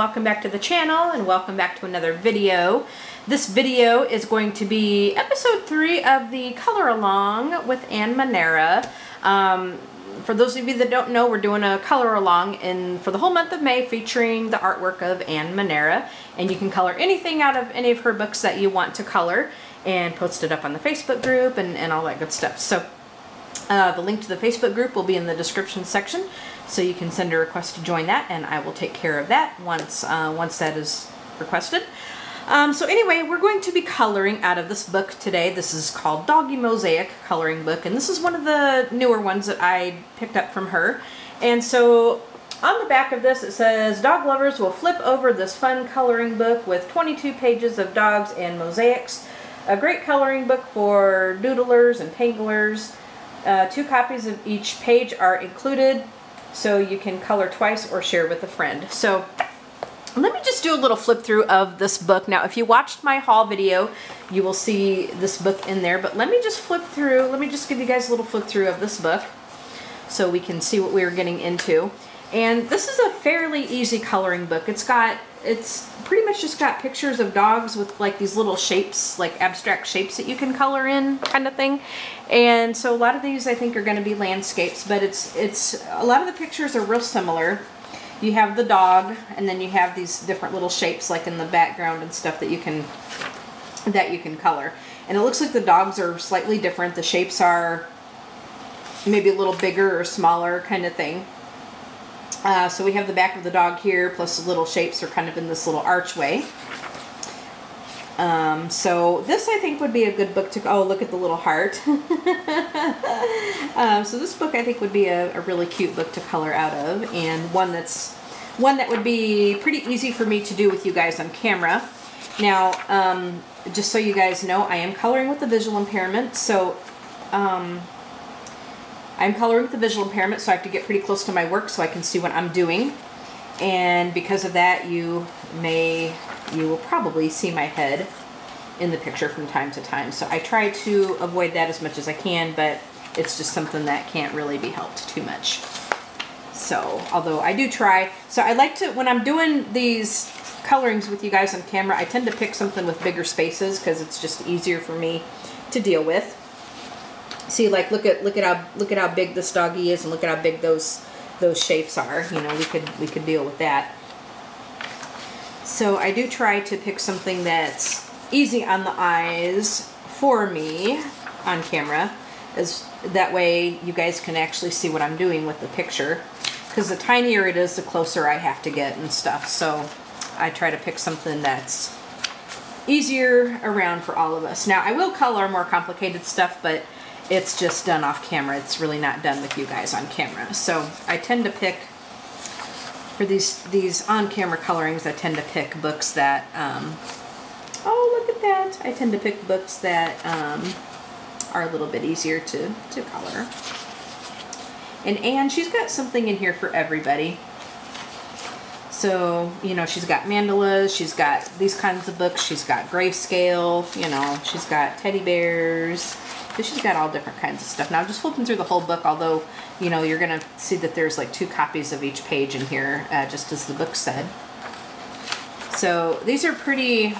welcome back to the channel and welcome back to another video. This video is going to be episode 3 of the Color Along with Manera. For those of you that don't know, we're doing a color along for the whole month of May featuring the artwork of Manera, and you can color anything out of any of her books that you want to color and post it up on the Facebook group and all that good stuff. So the link to the Facebook group will be in the description section, so you can send a request to join that, and I will take care of that once that is requested. So anyway, we're going to be coloring out of this book today. This is called Doggy Mosaic coloring book, and this is one of the newer ones that I picked up from her. And so on the back of this it says, dog lovers will flip over this fun coloring book with 22 pages of dogs and mosaics. A great coloring book for doodlers and tanglers. 2 copies of each page are included, so you can color twice or share with a friend. So let me just do a little flip through of this book. Now, if you watched my haul video, you will see this book in there, but let me just flip through. Let me just give you guys a little flip through of this book so we can see what we're getting into. And this is a fairly easy coloring book. It's pretty much just got pictures of dogs with like these little shapes, like abstract shapes that you can color in, kind of thing. And so a lot of these I think are going to be landscapes, but it's a lot of the pictures are real similar. You have the dog, and then you have these different little shapes like in the background and stuff that you can color. And it looks like the dogs are slightly different. The shapes are maybe a little bigger or smaller kind of thing. So we have the back of the dog here, plus the little shapes are kind of in this little archway. So this I think would be a good book to, oh, look at the little heart. So this book I think would be a really cute book to color out of, and one that would be pretty easy for me to do with you guys on camera. Now, just so you guys know, I am coloring with the visual impairment, so I'm coloring with the visual impairment, so I have to get pretty close to my work so I can see what I'm doing. And because of that, you will probably see my head in the picture from time to time. So I try to avoid that as much as I can, but it's just something that can't really be helped too much. So, although I do try. So I like to, when I'm doing these colorings with you guys on camera, I tend to pick something with bigger spaces because it's just easier for me to deal with. See, like look at how big this doggy is, and look at how big those shapes are. You know, we could deal with that. So I do try to pick something that's easy on the eyes for me on camera, as that way you guys can actually see what I'm doing with the picture, because the tinier it is, the closer I have to get and stuff. So I try to pick something that's easier around for all of us. Now, I will color more complicated stuff, but it's just done off camera. It's really not done with you guys on camera. So I tend to pick, for these on-camera colorings, I tend to pick books that, oh, look at that. I tend to pick books that are a little bit easier to color. And Anne, she's got something in here for everybody. So, you know, she's got mandalas, she's got these kinds of books, she's got grayscale, you know, she's got teddy bears. So she's got all different kinds of stuff. Now I'm just flipping through the whole book, although, you know, you're going to see that there's like 2 copies of each page in here, just as the book said. So these are pretty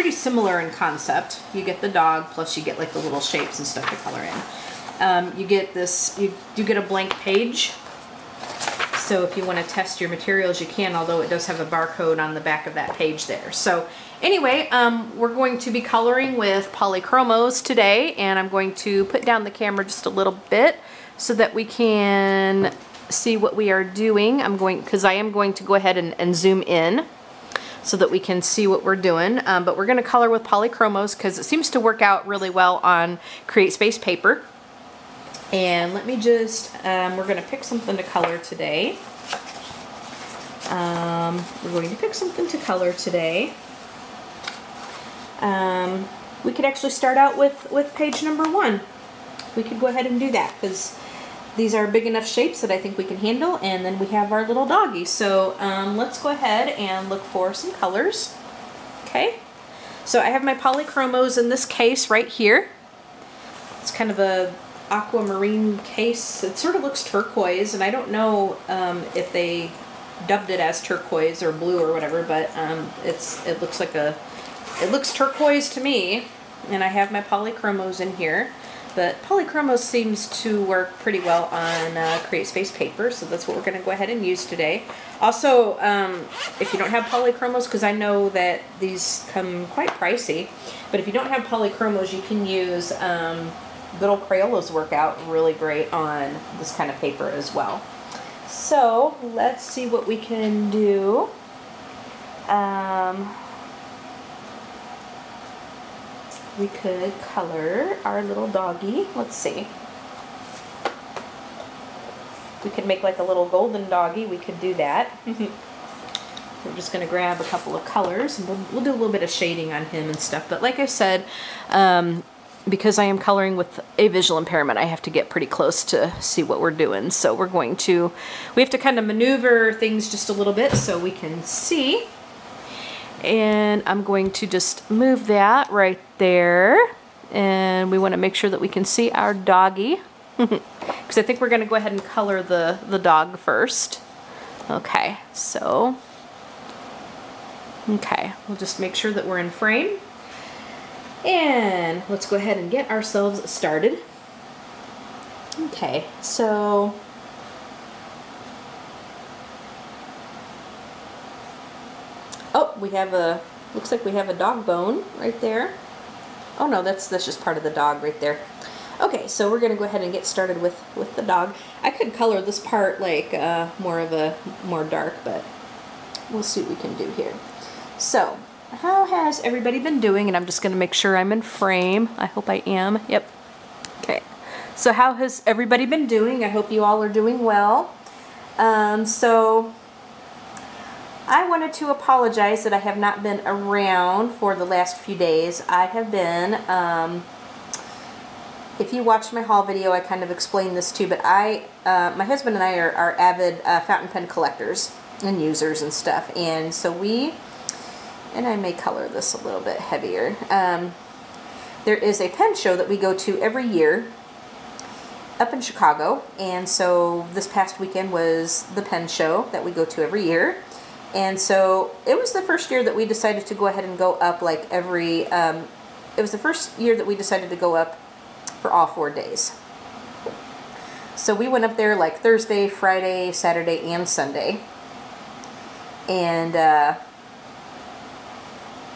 similar in concept. You get the dog, plus you get like the little shapes and stuff to color in. You get this, you do get a blank page. So if you want to test your materials, you can, although it does have a barcode on the back of that page there. So anyway, we're going to be coloring with Polychromos today, and I'm going to put down the camera just a little bit so that we can see what we are doing. Because I am going to go ahead and zoom in so that we can see what we're doing. But we're going to color with Polychromos because it seems to work out really well on Create Space paper. And let me just, we're going to pick something to color today. We're going to pick something to color today. We could actually start out with page number 1. We could go ahead and do that because these are big enough shapes that I think we can handle, and then we have our little doggy. So let's go ahead and look for some colors. Okay, so I have my Polychromos in this case right here. It's kind of a aquamarine case. It sort of looks turquoise, and I don't know if they dubbed it as turquoise or blue or whatever, but it looks turquoise to me. And I have my Polychromos in here, but Polychromos seems to work pretty well on Create Space paper, so that's what we're going to go ahead and use today. Also, if you don't have Polychromos, because I know that these come quite pricey, but if you don't have Polychromos, you can use little Crayolas work out really great on this kind of paper as well. So let's see what we can do. We could color our little doggy. Let's see. We could make like a little golden doggy. We could do that. We're just going to grab a couple of colors, and we'll do a little bit of shading on him and stuff. But like I said, because I am coloring with a visual impairment, I have to get pretty close to see what we're doing. So we have to kind of maneuver things just a little bit so we can see. And I'm going to just move that right there. And we want to make sure that we can see our doggy. Because I think we're going to go ahead and color the dog first. Okay, so... Okay, we'll just make sure that we're in frame. And let's go ahead and get ourselves started. Okay, so... Oh, we have looks like we have a dog bone right there. Oh no, that's just part of the dog right there. Okay, so we're gonna go ahead and get started with the dog. I could color this part like more dark, but we'll see what we can do here. So, how has everybody been doing? And I'm just gonna make sure I'm in frame. I hope I am. Yep. Okay. So how has everybody been doing? I hope you all are doing well. So I wanted to apologize that I have not been around for the last few days. I have been, if you watched my haul video, I kind of explained this too, but my husband and I are avid fountain pen collectors and users and stuff, and so and I may color this a little bit heavier. There is a pen show that we go to every year up in Chicago, and so this past weekend was the pen show that we go to every year. And so it was the first year that we decided to go ahead and go up like it was the first year that we decided to go up for all 4 days. So we went up there like Thursday, Friday, Saturday, and Sunday. And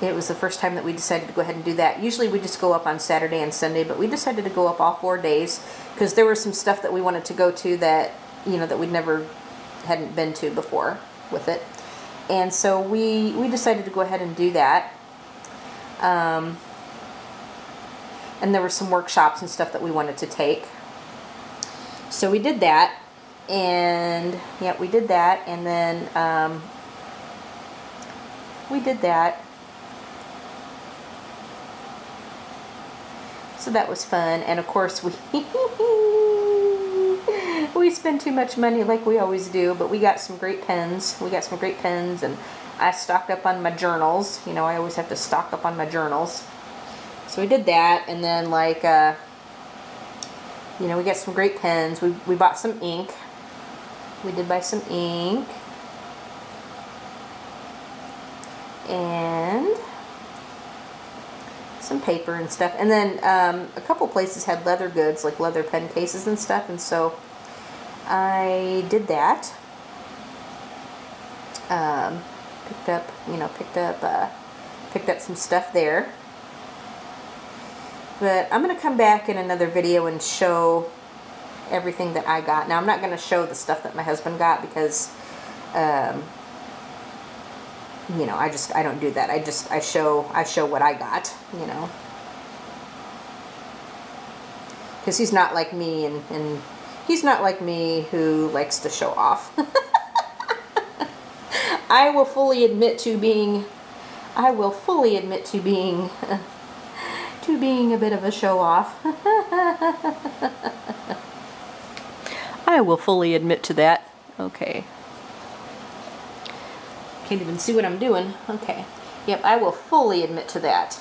it was the first time that we decided to go ahead and do that. Usually we just go up on Saturday and Sunday, but we decided to go up all 4 days because there was some stuff that we wanted to go to that, that we hadn't been to before with it. And so we decided to go ahead and do that. And there were some workshops and stuff that we wanted to take. So we did that. And, yeah, we did that. And then we did that. So that was fun. And, of course, we spend too much money like we always do, but we got some great pens. And I stocked up on my journals. I always have to stock up on my journals. So we did that, and then like, we got some great pens. We bought some ink. We did buy some ink. And some paper and stuff. And then a couple places had leather goods, like leather pen cases and stuff, and so I did that. Picked up some stuff there. But I'm going to come back in another video and show everything that I got. Now, I'm not going to show the stuff that my husband got because, I don't do that. I show what I got, Because he's not like me, and he's not like me who likes to show off. I will fully admit to being a bit of a show-off. I will fully admit to that. Okay. Can't even see what I'm doing. Okay. Yep, I will fully admit to that.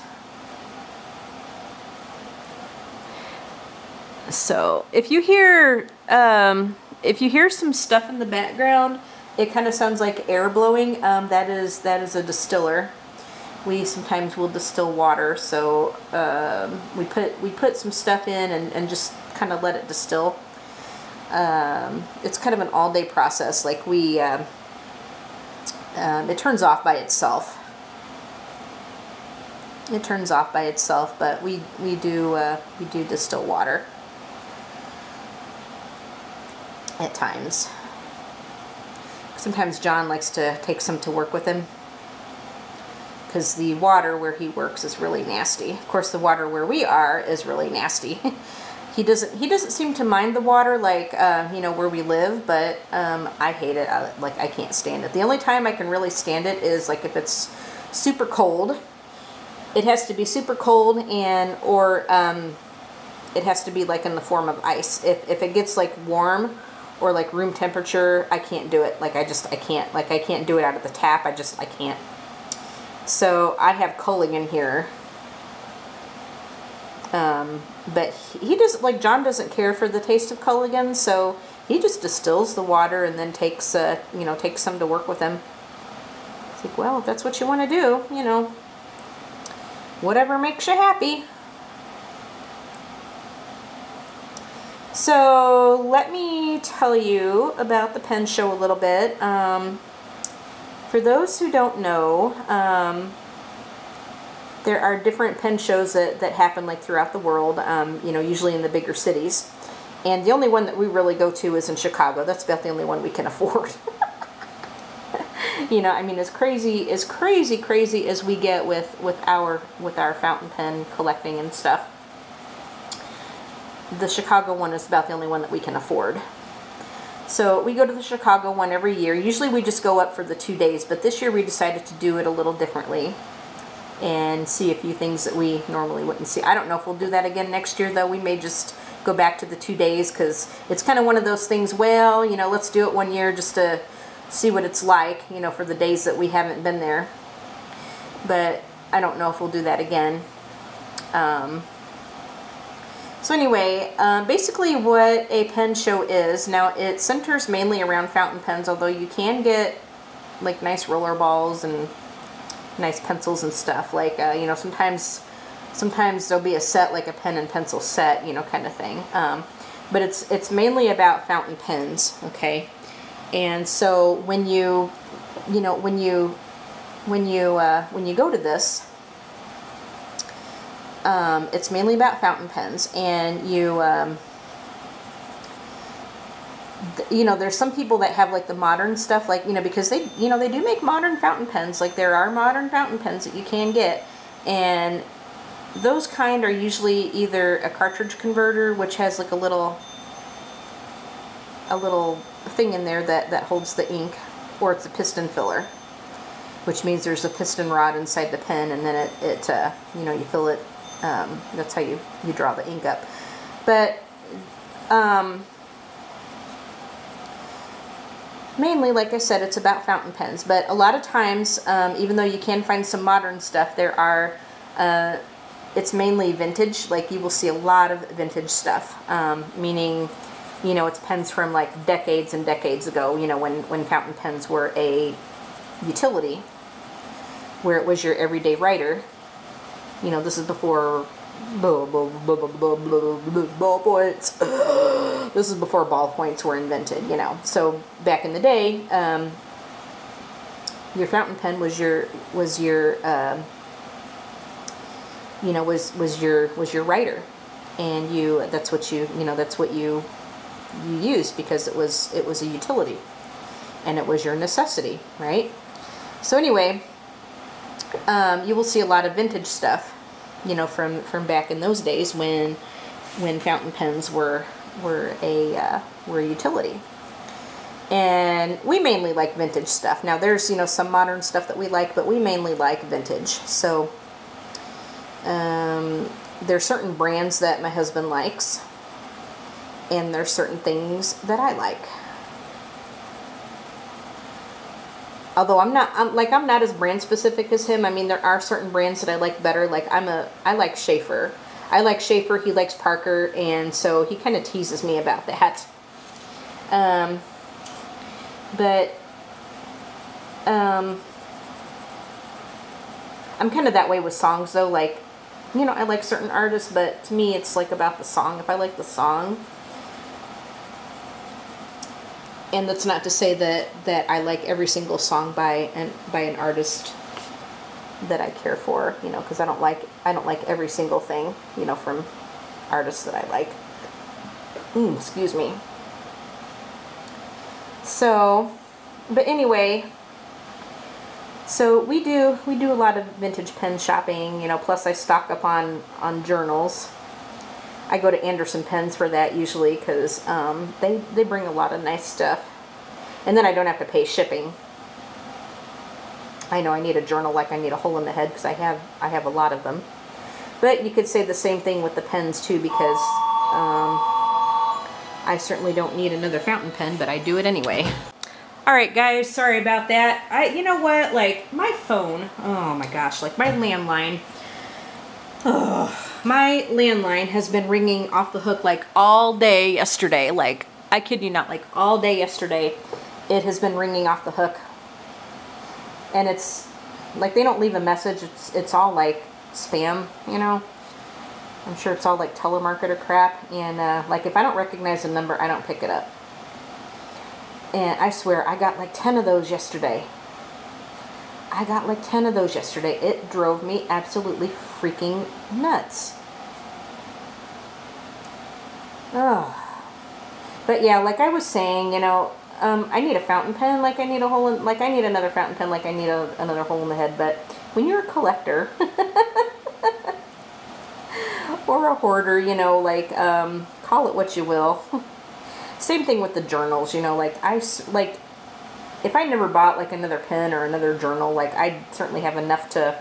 So, if you hear some stuff in the background, it kind of sounds like air blowing. That is a distiller. We sometimes will distill water, so we put some stuff in and just kind of let it distill. It's kind of an all-day process. Like it turns off by itself. It turns off by itself, but we do distill water at times. Sometimes John likes to take some to work with him, because the water where he works is really nasty. Of course, the water where we are is really nasty. He doesn't seem to mind the water like you know, where we live, but I hate it. I can't stand it. The only time I can really stand it is like if it's super cold. It has to be super cold, or it has to be like in the form of ice. If it gets like warm or like room temperature, I can't do it. Like I can't. Like I can't do it out of the tap. I can't. So I have Culligan here. But he doesn't, like, John doesn't care for the taste of Culligan, so he just distills the water and then takes, you know, takes some to work with him. It's like, well, if that's what you want to do, you know, whatever makes you happy. So let me tell you about the pen show a little bit. For those who don't know, there are different pen shows that happen like throughout the world, you know, usually in the bigger cities. And the only one that we really go to is in Chicago. That's about the only one we can afford. You know, I mean, as crazy as we get with our fountain pen collecting and stuff, the Chicago one is about the only one that we can afford. So we go to the Chicago one every year. Usually we just go up for the 2 days, but this year we decided to do it a little differently and see a few things that we normally wouldn't see. I don't know if we'll do that again next year, though. We may just go back to the 2 days, because it's kind of one of those things, well, you know, let's do it one year just to see what it's like, you know, for the days that we haven't been there. But I don't know if we'll do that again. So anyway, basically what a pen show is, now it centers mainly around fountain pens, although you can get like nice roller balls and nice pencils and stuff. Like, you know, sometimes there'll be a set, like a pen and pencil set, you know, kind of thing. But it's mainly about fountain pens, okay? And so when you go to this, it's mainly about fountain pens, and you know, there's some people that have like the modern stuff, like, you know, because they do make modern fountain pens. Like, there are modern fountain pens that you can get, and those kind are usually either a cartridge converter, which has like a little thing in there that holds the ink, or it's a piston filler, which means there's a piston rod inside the pen, and then it you know, you fill it. That's how you draw the ink up. But mainly, like I said, it's about fountain pens. But a lot of times, even though you can find some modern stuff, there are it's mainly vintage. Like, you will see a lot of vintage stuff, meaning, you know, it's pens from like decades and decades ago, you know, when fountain pens were a utility, where it was your everyday writer. You know, this is before ballpoints. This is before ballpoints were invented, you know. So back in the day, your fountain pen was your writer, and that's what you used, because it was a utility, and it was your necessity, right? So anyway, you will see a lot of vintage stuff, you know, from back in those days when fountain pens were a utility. And we mainly like vintage stuff. Now, there's, you know, some modern stuff that we like, but we mainly like vintage. So there's certain brands that my husband likes, and there's certain things that I like. Although I'm not as brand specific as him. I mean, there are certain brands that I like better. Like, I like Schaefer. I like Schaefer, he likes Parker, and so he kind of teases me about that. But I'm kind of that way with songs though, like, you know, I like certain artists, but to me it's like about the song. If I like the song, and that's not to say that I like every single song by an artist that I care for, you know, because I don't like every single thing, you know, from artists that I like. Excuse me. So, but anyway, so we do a lot of vintage pen shopping, you know, plus I stock up on journals. I go to Anderson Pens for that usually because they bring a lot of nice stuff. And then I don't have to pay shipping. I know I need a journal like I need a hole in the head because I have a lot of them. But you could say the same thing with the pens too, because I certainly don't need another fountain pen, but I do it anyway. Alright guys, sorry about that. You know what, like my phone, oh my gosh, like my landline, my landline has been ringing off the hook like all day yesterday. Like, I kid you not, like all day yesterday it has been ringing off the hook. And it's like they don't leave a message, it's all like spam, you know. I'm sure it's all like telemarketer crap, and like if I don't recognize the number, I don't pick it up. And I swear I got like 10 of those yesterday. It drove me absolutely freaking nuts. Ugh. But yeah, like I was saying, you know, I need a fountain pen like I need a hole in, like I need another fountain pen like I need another hole in the head. But when you're a collector or a hoarder, you know, like call it what you will. Same thing with the journals, you know, like if I never bought like another pen or another journal, like I'd certainly have enough to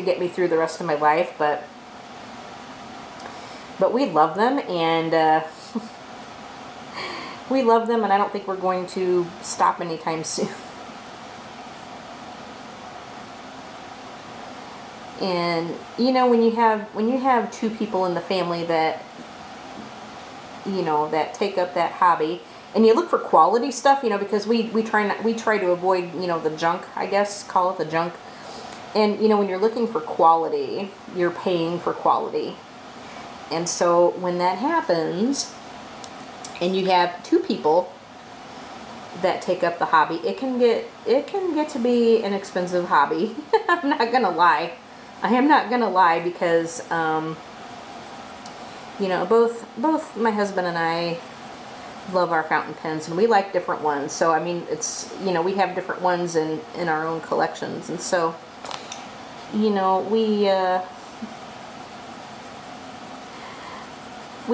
get me through the rest of my life. But we love them, and we love them, and I don't think we're going to stop anytime soon. And you know, when you have two people in the family that, you know, that take up that hobby, and you look for quality stuff, you know, because we try to avoid, you know, the junk, I guess, call it the junk. And you know, when you're looking for quality, you're paying for quality. And so when that happens, and you have two people that take up the hobby, it can get to be an expensive hobby. I'm not gonna lie. I am not gonna lie, because you know, both my husband and I love our fountain pens, and we like different ones. So I mean, it's, you know, we have different ones in our own collections, and so, you know, we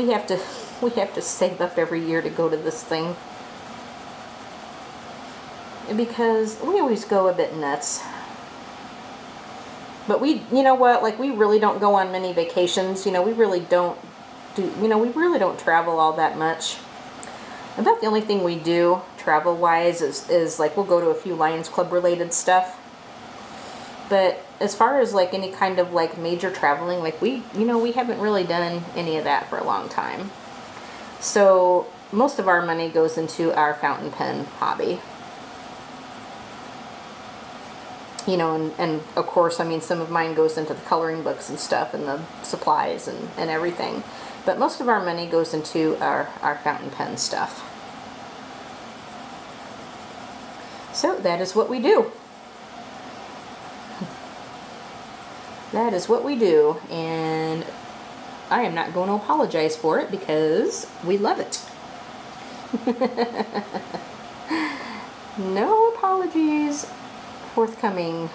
have to save up every year to go to this thing, because we always go a bit nuts. But we, you know what, like we really don't go on many vacations, you know, we really don't travel all that much. About the only thing we do travel wise is like we'll go to a few Lions Club related stuff. But as far as like any kind of like major traveling, like we haven't really done any of that for a long time. So most of our money goes into our fountain pen hobby. You know, and of course, I mean, some of mine goes into the coloring books and stuff, and the supplies and everything. But most of our money goes into our fountain pen stuff. So that is what we do. That is what we do, and I am not going to apologize for it, because we love it. No apologies forthcoming.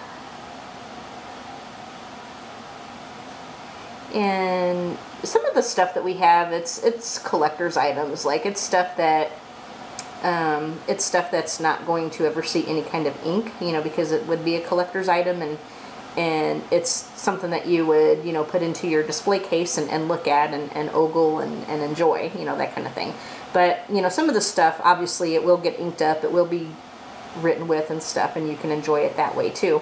And some of the stuff that we have, it's collector's items. Like it's stuff that's not going to ever see any kind of ink, you know, because it would be a collector's item, and it's something that you would, you know, put into your display case and look at and ogle and enjoy, you know, that kind of thing. But, you know, some of the stuff, obviously, it will get inked up, it will be written with and stuff, and you can enjoy it that way too.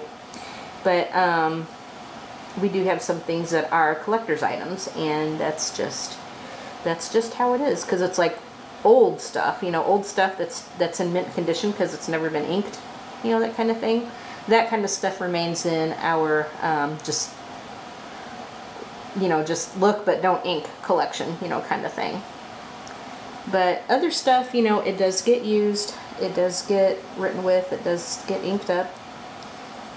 But we do have some things that are collector's items, and that's just how it is, because it's like, old stuff, you know, old stuff that's in mint condition because it's never been inked, you know, that kind of thing. That kind of stuff remains in our just, you know, just look but don't ink collection, you know, kind of thing. But other stuff, you know, it does get used, it does get written with, it does get inked up,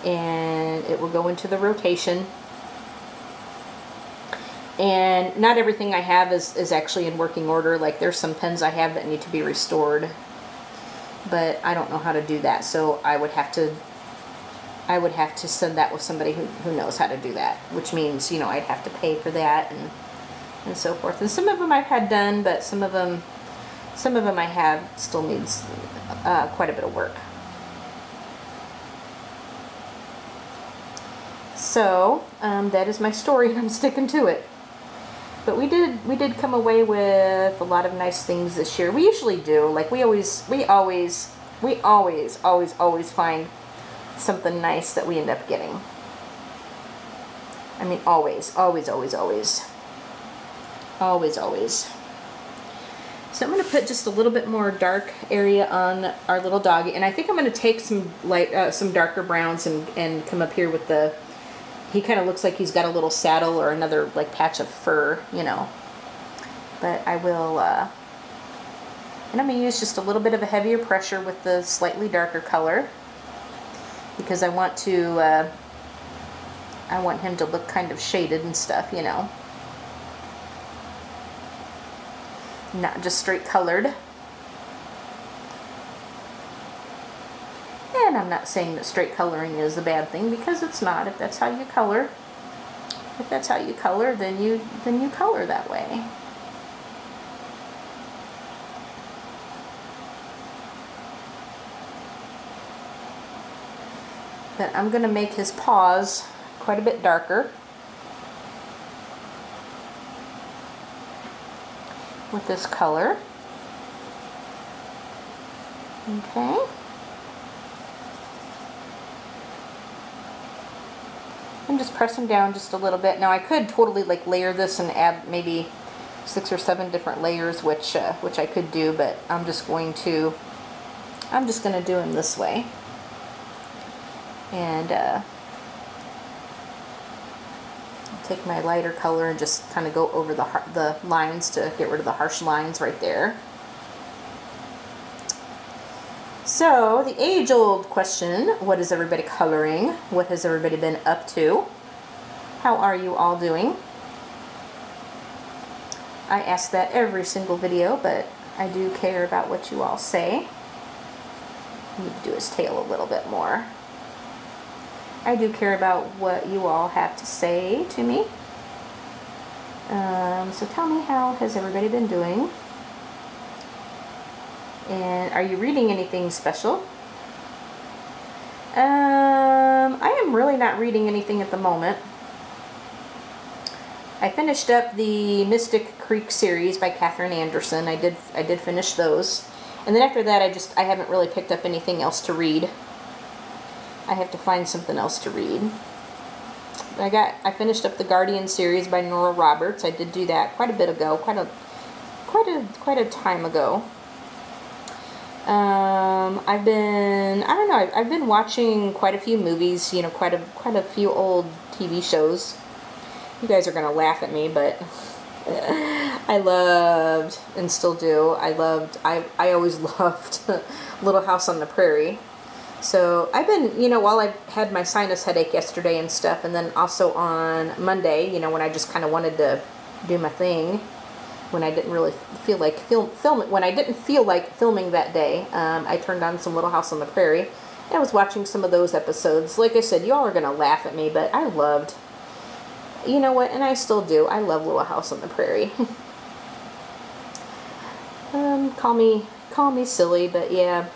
and it will go into the rotation. And not everything I have is actually in working order. Like there's some pens I have that need to be restored, but I don't know how to do that, so I would have to send that with somebody who knows how to do that, which means, you know, I'd have to pay for that and so forth. And some of them I've had done, but some of them I have still needs quite a bit of work. So that is my story, and I'm sticking to it. But we did come away with a lot of nice things this year. We usually do. Like we always find something nice that we end up getting. I mean, always. So I'm going to put just a little bit more dark area on our little doggy, and I think I'm going to take some light, some darker browns and come up here with the. He kind of looks like he's got a little saddle or another like patch of fur, you know. But I will, and I'm going to use just a little bit of a heavier pressure with the slightly darker color, because I want him to look kind of shaded and stuff, you know. Not just straight colored. And I'm not saying that straight coloring is a bad thing, because it's not. If that's how you color, then you color that way. But I'm going to make his paws quite a bit darker with this color. Okay. I'm just pressing down just a little bit. Now I could totally like layer this and add maybe 6 or 7 different layers, which I could do, but I'm just going to do them this way. And I'll take my lighter color and just kind of go over the lines to get rid of the harsh lines right there. So, the age-old question, what is everybody coloring? What has everybody been up to? How are you all doing? I ask that every single video, but I do care about what you all say. I need to do his tail a little bit more. I do care about what you all have to say to me. So tell me, how has everybody been doing? And are you reading anything special? I am really not reading anything at the moment. I finished up the Mystic Creek series by Katherine Anderson. I did finish those. And then after that, I haven't really picked up anything else to read. I have to find something else to read. I finished up the Guardian series by Nora Roberts. I did do that quite a bit ago, quite a time ago. I've been watching quite a few movies, you know, quite a few old TV shows. You guys are gonna laugh at me, but I loved, and still do, I always loved Little House on the Prairie. So I've been, you know, while I had my sinus headache yesterday and stuff, and then also on Monday, you know, when I just kind of wanted to do my thing, when I didn't really feel like when I didn't feel like filming that day, I turned on some Little House on the Prairie. And I was watching some of those episodes. Like I said, y'all are gonna laugh at me, but I loved, you know what, and I still do. I love Little House on the Prairie. Call me silly, but yeah.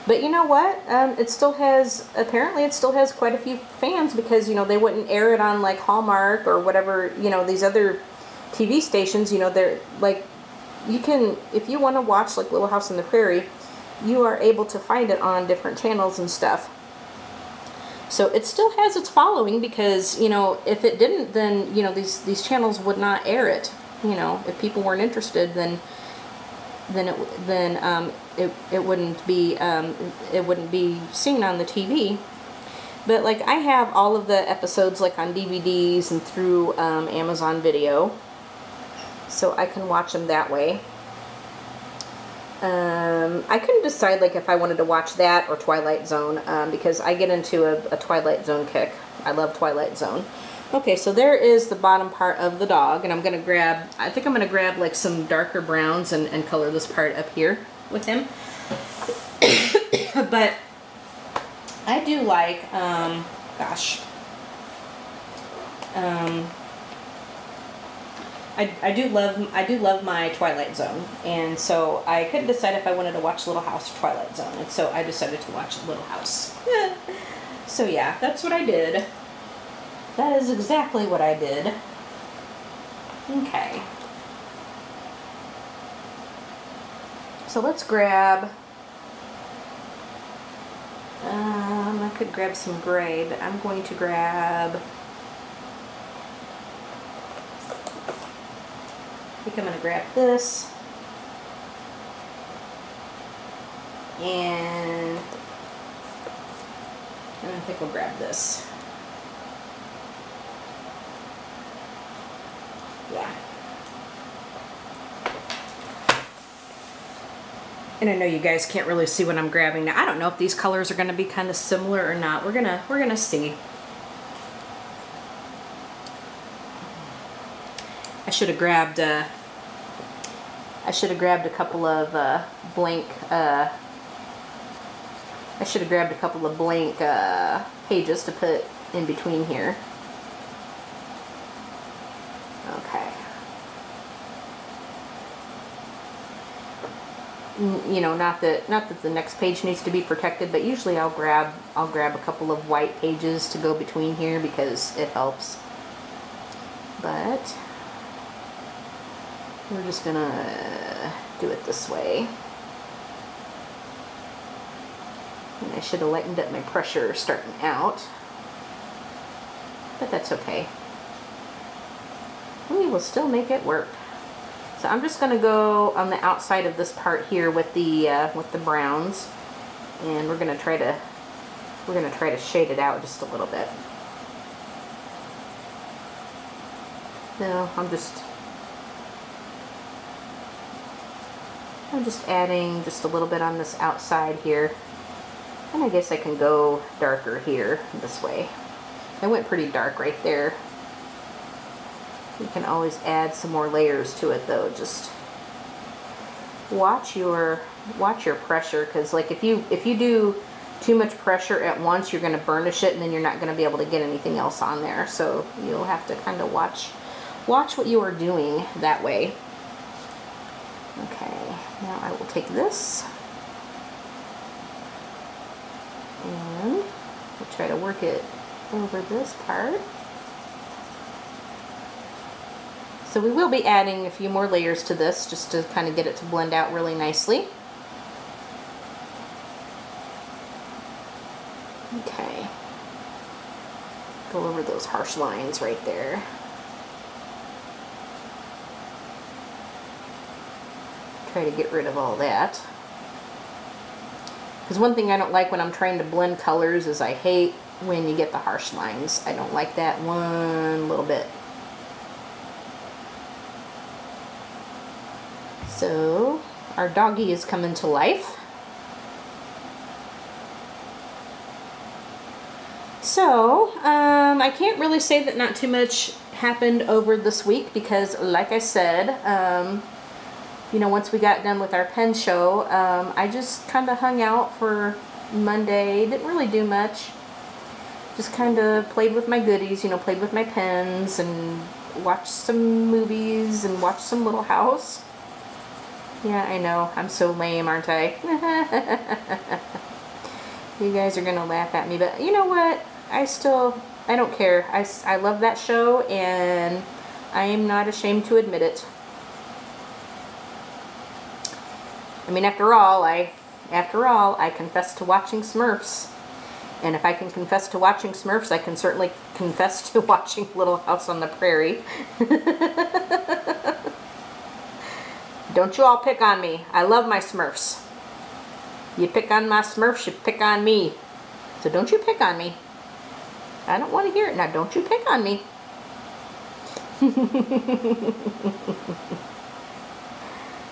But you know what? Apparently it still has quite a few fans, because, you know, they wouldn't air it on like Hallmark or whatever, you know, these other TV stations, you know, they're like, you can, if you want to watch like Little House on the Prairie, you are able to find it on different channels and stuff. So it still has its following, because, you know, if it didn't, then, you know, these channels would not air it. You know, if people weren't interested, then it wouldn't be seen on the TV. But like I have all of the episodes like on DVDs and through Amazon Video, so I can watch them that way. I couldn't decide like if I wanted to watch that or Twilight Zone, because I get into a Twilight Zone kick. I love Twilight Zone. Okay, so there is the bottom part of the dog, and I'm gonna grab, I think I'm gonna grab like some darker browns and color this part up here with him. But I do like, I do love my Twilight Zone, and so I couldn't decide if I wanted to watch Little House or Twilight Zone, and so I decided to watch Little House. So yeah, that's what I did. That is exactly what I did. Okay. So let's grab, I could grab some gray, but I'm going to grab, I think I'm going to grab this, and I think we'll grab this. Yeah. And I know you guys can't really see what I'm grabbing now. I don't know if these colors are going to be kind of similar or not. We're gonna see. I should have grabbed a couple of blank pages to put in between here. Okay. You know, not that the next page needs to be protected, but usually I'll grab a couple of white pages to go between here because it helps. But we're just gonna do it this way. And I should have lightened up my pressure starting out, but that's okay. We will still make it work. So I'm just going to go on the outside of this part here with the browns, and we're going to try to shade it out just a little bit. No, I'm just adding just a little bit on this outside here, and I guess I can go darker here this way. I went pretty dark right there. You can always add some more layers to it though. Just watch your pressure, because like if you do too much pressure at once, you're going to burnish it, and then you're not going to be able to get anything else on there. So you'll have to kind of watch what you are doing that way. Okay, now I will take this and we'll try to work it over this part. So we will be adding a few more layers to this just to kind of get it to blend out really nicely. Okay. Go over those harsh lines right there. Try to get rid of all that. Because one thing I don't like when I'm trying to blend colors is I hate when you get the harsh lines. I don't like that one little bit. So our doggy is coming to life. So I can't really say that not too much happened over this week because, like I said, you know, once we got done with our pen show, I just kind of hung out for Monday. Didn't really do much. Just kind of played with my goodies, you know, played with my pens and watched some movies and watched some Little House. Yeah, I know. I'm so lame, aren't I? You guys are going to laugh at me, but you know what? I don't care. I love that show, and I am not ashamed to admit it. I mean, after all, I confess to watching Smurfs. And if I can confess to watching Smurfs, I can certainly confess to watching Little House on the Prairie. Don't you all pick on me. I love my Smurfs. You pick on my Smurfs, you pick on me. So don't you pick on me. I don't want to hear it. Now don't you pick on me.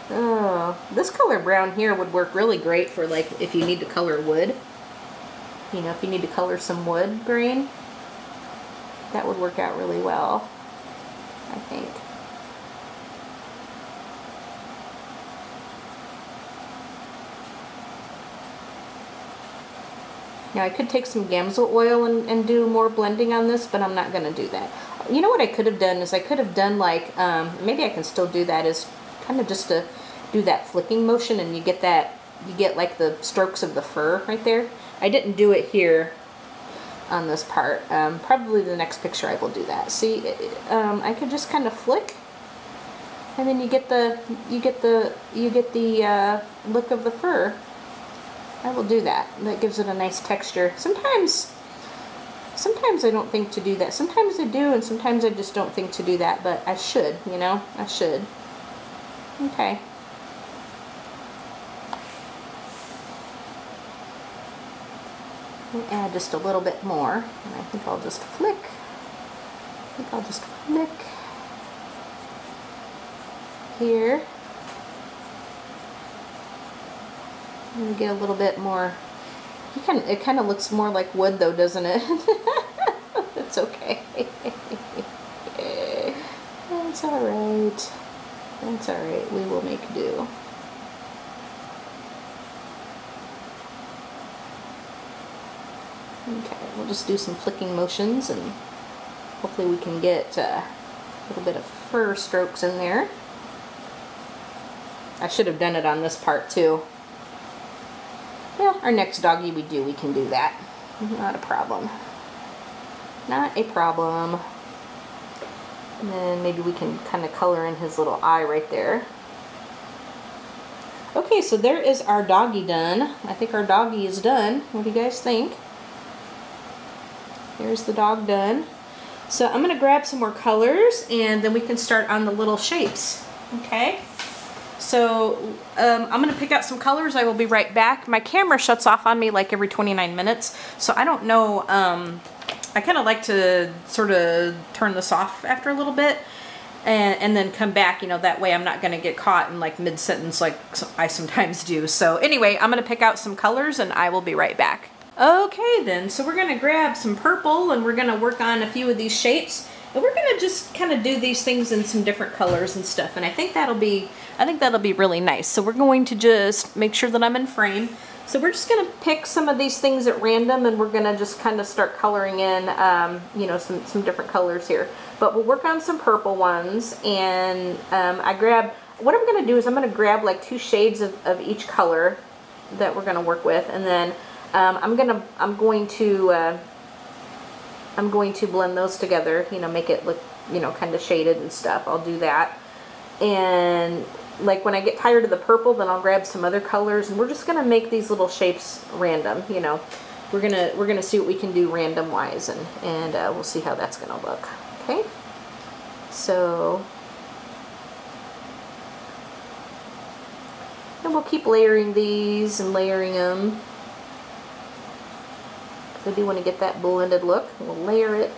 Oh, this color brown here would work really great for like if you need to color wood. You know, if you need to color some wood grain, that would work out really well, I think. Now I could take some Gamsel oil and do more blending on this, but I'm not going to do that. You know what I could have done is I could have done like, maybe I can still do that, is kind of just to do that flicking motion, and you get that, you get like the strokes of the fur right there. I didn't do it here on this part. Probably the next picture I will do that. See, I could just kind of flick, and then you get the look of the fur. I will do that. That gives it a nice texture. Sometimes I don't think to do that. Sometimes I do, and sometimes I just don't think to do that, but I should, you know, I should. Okay. We'll add just a little bit more, and I think I'll just flick. Here. And get a little bit more. It kind of looks more like wood though, doesn't it? It's okay. That's alright. That's alright. We will make do. Okay, we'll just do some flicking motions, and hopefully we can get a little bit of fur strokes in there. I should have done it on this part too. Yeah, our next doggy we can do that. Not a problem. Not a problem. And then maybe we can kind of color in his little eye right there. Okay, so there is our doggy done. I think our doggy is done. What do you guys think? There's the dog done. So I'm going to grab some more colors, and then we can start on the little shapes. Okay? So I'm going to pick out some colors. I will be right back. My camera shuts off on me like every 29 minutes, so I don't know. I kind of like to sort of turn this off after a little bit and then come back, you know, that way I'm not going to get caught in like mid-sentence like I sometimes do. So anyway, I'm going to pick out some colors and I will be right back. Okay then, so we're going to grab some purple and we're going to work on a few of these shapes. And we're going to just kind of do these things in some different colors and stuff. And I think that'll be really nice. So we're going to just make sure that I'm in frame. So we're just going to pick some of these things at random, and we're going to just kind of start coloring in, you know, some different colors here. But we'll work on some purple ones. And what I'm going to do is I'm going to grab like 2 shades of each color that we're going to work with. And then I'm going to blend those together, you know, make it look, you know, kind of shaded and stuff. I'll do that. And like when I get tired of the purple, then I'll grab some other colors, and we're just going to make these little shapes random, you know. We're going to see what we can do random wise, and we'll see how that's going to look. Okay? So, and we'll keep layering these and layering them. I do want to get that blended look. We'll layer it.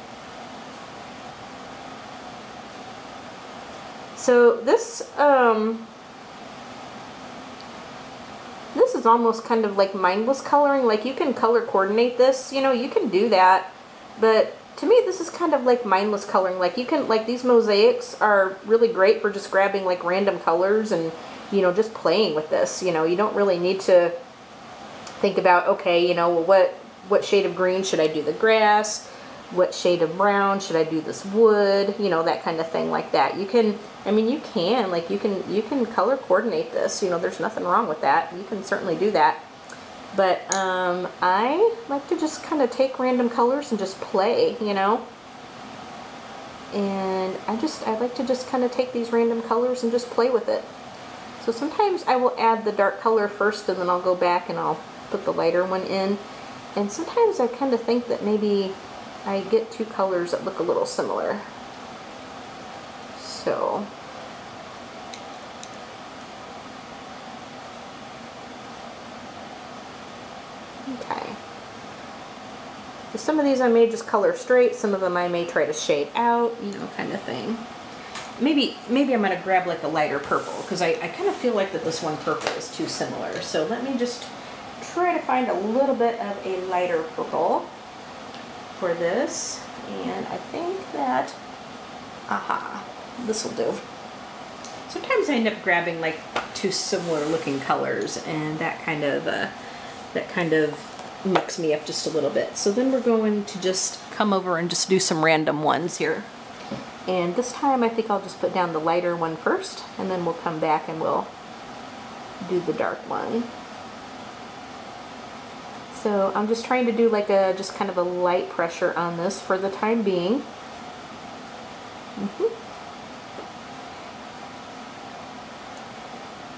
So this is almost kind of like mindless coloring. Like you can color coordinate this, you know, you can do that. But to me, this is kind of like mindless coloring. Like you can, like these mosaics are really great for just grabbing like random colors and, you know, just playing with this. You know, you don't really need to think about, okay, you know, well, what shade of green should I do the grass? What shade of brown should I do this wood? You know, that kind of thing like that. You can, I mean, you can color coordinate this. You know, there's nothing wrong with that. You can certainly do that. But I like to just kind of take random colors and just play, you know. And I like to just kind of take these random colors and just play with it. So sometimes I will add the dark color first, and then I'll go back and I'll put the lighter one in. And sometimes I kind of think that maybe I get 2 colors that look a little similar. So Okay. So some of these I may just color straight, some of them I may try to shade out, you know, kind of thing. Maybe I'm going to grab like a lighter purple, because I kind of feel like that this one purple is too similar. So let me just try to find a little bit of a lighter purple for this. And I think that, aha, this will do. Sometimes I end up grabbing like two similar looking colors, and that kind of mucks me up just a little bit. So then we're going to just come over and just do some random ones here. And this time I think I'll just put down the lighter one first, and then we'll come back and we'll do the dark one. So I'm just trying to do like just kind of a light pressure on this for the time being.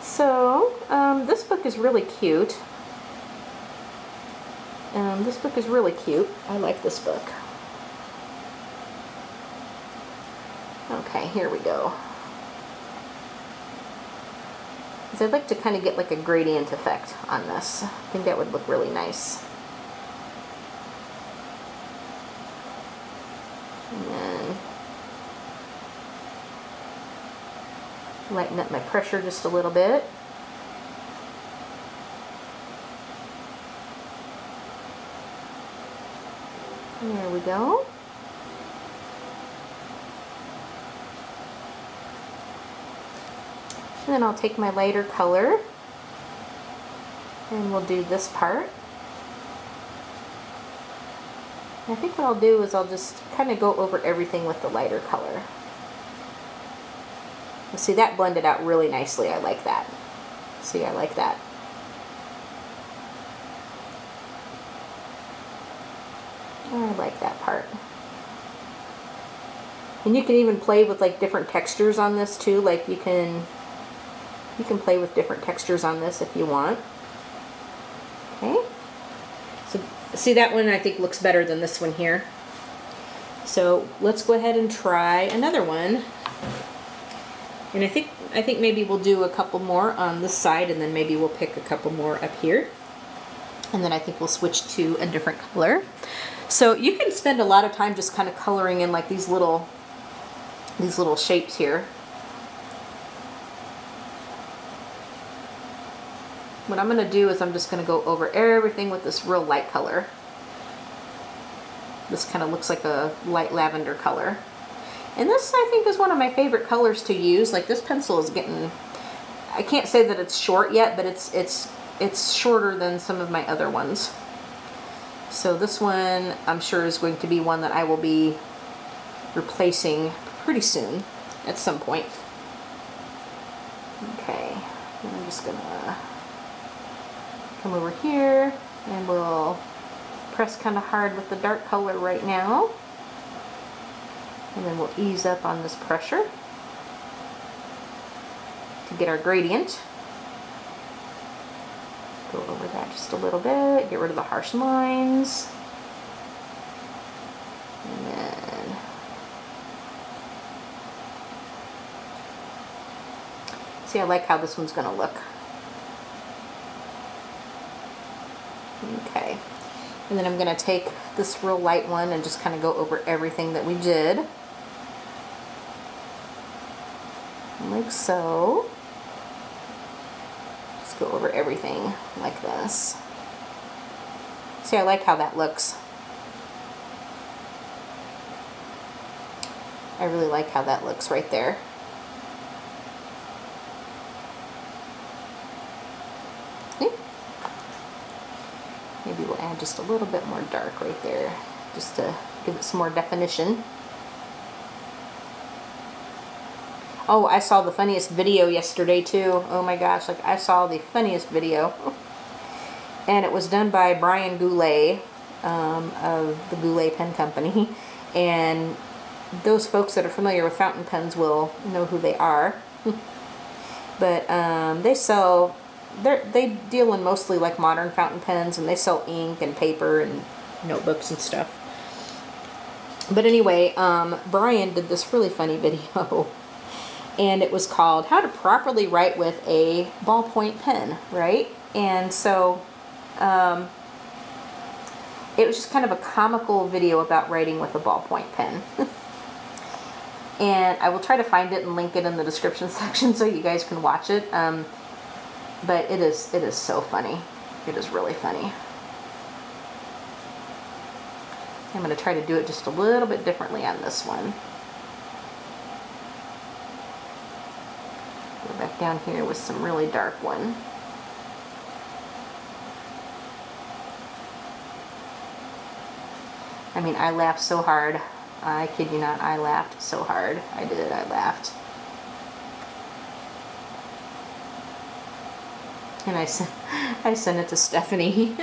So this book is really cute. This book is really cute. I like this book. Okay, here we go. So I'd like to kind of get like a gradient effect on this. I think that would look really nice. And then lighten up my pressure just a little bit. There we go. And then I'll take my lighter color and we'll do this part. And I think what I'll do is I'll just kind of go over everything with the lighter color. You see, that blended out really nicely. I like that. See, I like that. I like that part. And you can even play with like different textures on this too. Like you can play with different textures on this if you want. Okay. So see, that one I think looks better than this one here. So let's go ahead and try another one. And I think maybe we'll do a couple more on this side, and then maybe we'll pick a couple more up here. And then I think we'll switch to a different color. So you can spend a lot of time just kind of coloring in like these little shapes here. What I'm going to do is I'm just going to go over everything with this real light color. This kind of looks like a light lavender color. And this, I think, is one of my favorite colors to use. Like, this pencil is getting, I can't say that it's short yet, but it's shorter than some of my other ones. So this one, I'm sure, is going to be one that I will be replacing pretty soon at some point. Okay, and I'm just gonna come over here and we'll press kind of hard with the dark color right now. And then we'll ease up on this pressure to get our gradient. Go over that just a little bit, get rid of the harsh lines. And then see, I like how this one's going to look. Okay. And then I'm going to take this real light one and just kind of go over everything that we did. Like so. Just go over everything like this. See, I like how that looks. I really like how that looks right there. Okay. Maybe we'll add just a little bit more dark right there, just to give it some more definition. Oh, I saw the funniest video yesterday too. Oh my gosh, like I saw the funniest video. And it was done by Brian Goulet of the Goulet Pen Company. And those folks that are familiar with fountain pens will know who they are. But they deal in mostly like modern fountain pens, and they sell ink and paper and notebooks and stuff. But anyway, Brian did this really funny video. And it was called How to Properly Write with a Ballpoint Pen, right? And so it was just kind of a comical video about writing with a ballpoint pen. And I will try to find it and link it in the description section so you guys can watch it. But it is so funny. It is really funny. I'm going to try to do it just a little bit differently on this one. Go back down here with some really dark one. I mean, I laughed so hard. I kid you not, I laughed so hard. I did, I laughed. And I sent it to Stephanie.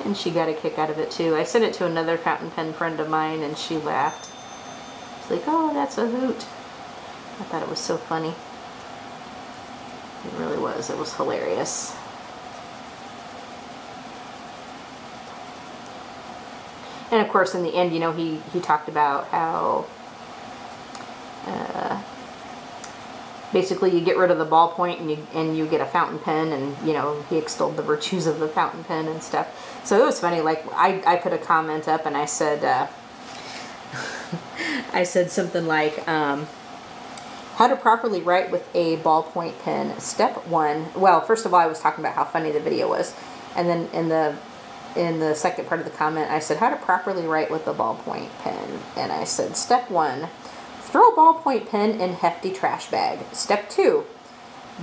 And she got a kick out of it too. I sent it to another fountain pen friend of mine and she laughed. She's like, oh, that's a hoot. I thought it was so funny. It really was. It was hilarious. And of course, in the end, you know, he talked about how basically you get rid of the ballpoint and you get a fountain pen, and you know, he extolled the virtues of the fountain pen and stuff. So it was funny. Like I put a comment up and I said I said something like how to properly write with a ballpoint pen. Step 1. Well, first of all, I was talking about how funny the video was, and then in the second part of the comment, I said how to properly write with a ballpoint pen. And I said, step 1, throw a ballpoint pen in hefty trash bag. Step 2,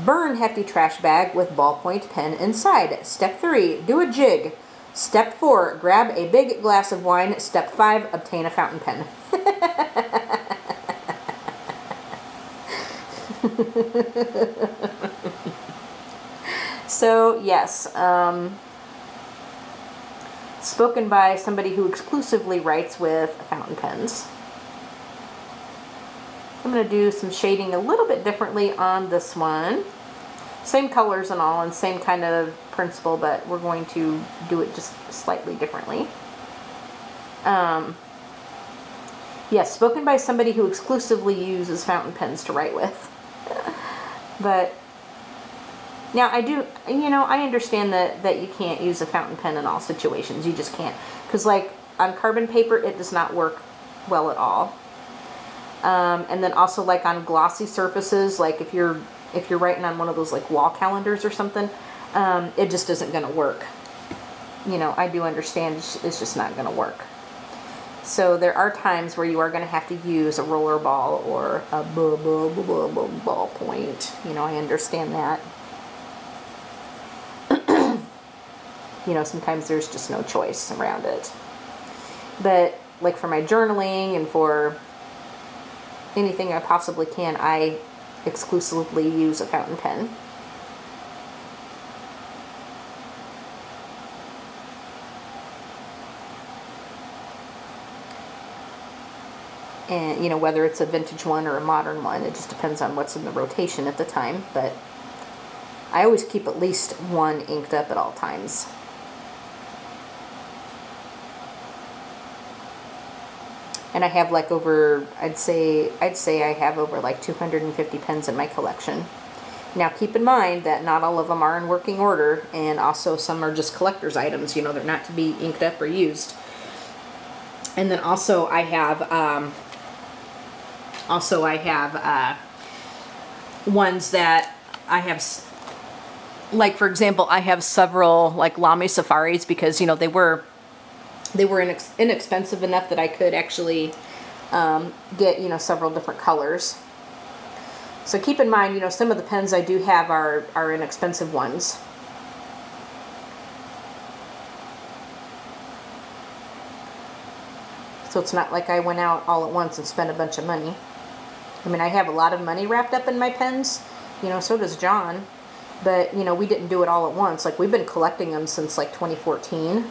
burn hefty trash bag with ballpoint pen inside. Step 3, do a jig. Step 4, grab a big glass of wine. Step 5, obtain a fountain pen. So, yes, spoken by somebody who exclusively writes with fountain pens. I'm going to do some shading a little bit differently on this one. Same colors and all, and same kind of principle, but we're going to do it just slightly differently. Yes, spoken by somebody who exclusively uses fountain pens to write with. But now I do, you know, I understand that you can't use a fountain pen in all situations. You just can't. Because like on carbon paper, it does not work well at all. And then also like on glossy surfaces, like if you're writing on one of those like wall calendars or something, it just isn't going to work. You know, I do understand it's just not going to work. So there are times where you are going to have to use a roller ball or a ballpoint. You know, I understand that. You know, sometimes there's just no choice around it. But like for my journaling and for anything I possibly can, I exclusively use a fountain pen. And, you know, whether it's a vintage one or a modern one, it just depends on what's in the rotation at the time. But I always keep at least one inked up at all times. And I have like over, I'd say I have over like 250 pens in my collection. Now keep in mind that not all of them are in working order, and also some are just collector's items, you know, they're not to be inked up or used. And then also I have ones that I have, like for example, I have several like Lamy Safaris because, you know, they were inexpensive enough that I could actually get, you know, several different colors. So keep in mind, you know, some of the pens I do have are inexpensive ones. So it's not like I went out all at once and spent a bunch of money. I mean, I have a lot of money wrapped up in my pens, you know, so does John. But, you know, we didn't do it all at once. Like, we've been collecting them since like 2014.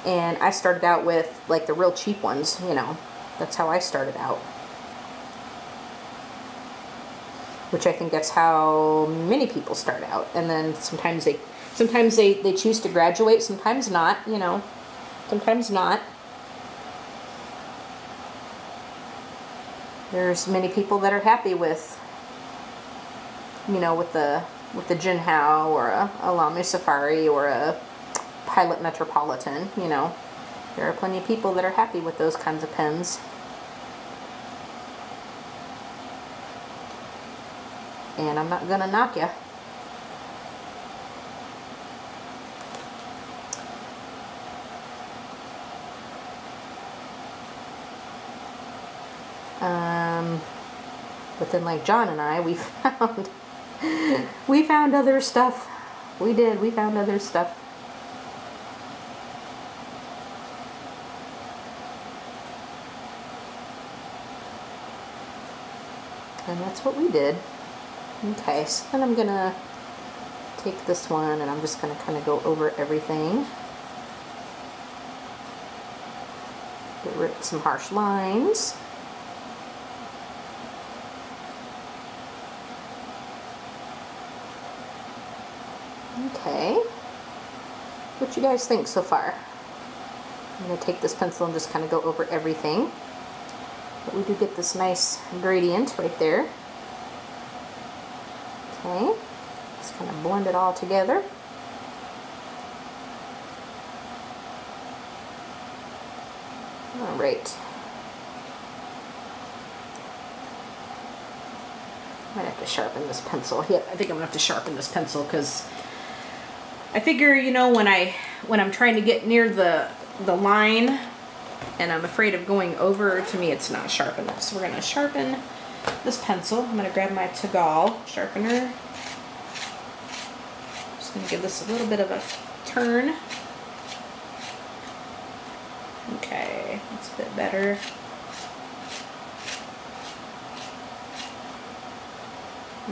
And I started out with like the real cheap ones, you know. That's how I started out. Which I think that's how many people start out. And then sometimes they choose to graduate, sometimes not, you know. Sometimes not. There's many people that are happy with, you know, with the with a Jinhao or a Lamy Safari or a Pilot Metropolitan, you know. There are plenty of people that are happy with those kinds of pens. And I'm not gonna knock you. But then, like John and I, we found other stuff. We did. We found other stuff. And that's what we did. Okay, so then I'm gonna take this one and I'm just gonna kind of go over everything. Get rid of some harsh lines. Okay, what you guys think so far? I'm going to take this pencil and just kind of go over everything. But we do get this nice gradient right there. Okay, just kind of blend it all together. All right. I might have to sharpen this pencil. Yep, I think I'm going to have to sharpen this pencil because I figure, you know, when I'm trying to get near the line and I'm afraid of going over, to me it's not sharp enough. So we're going to sharpen this pencil. I'm going to grab my Tagal sharpener. Just going to give this a little bit of a turn. Okay, that's a bit better.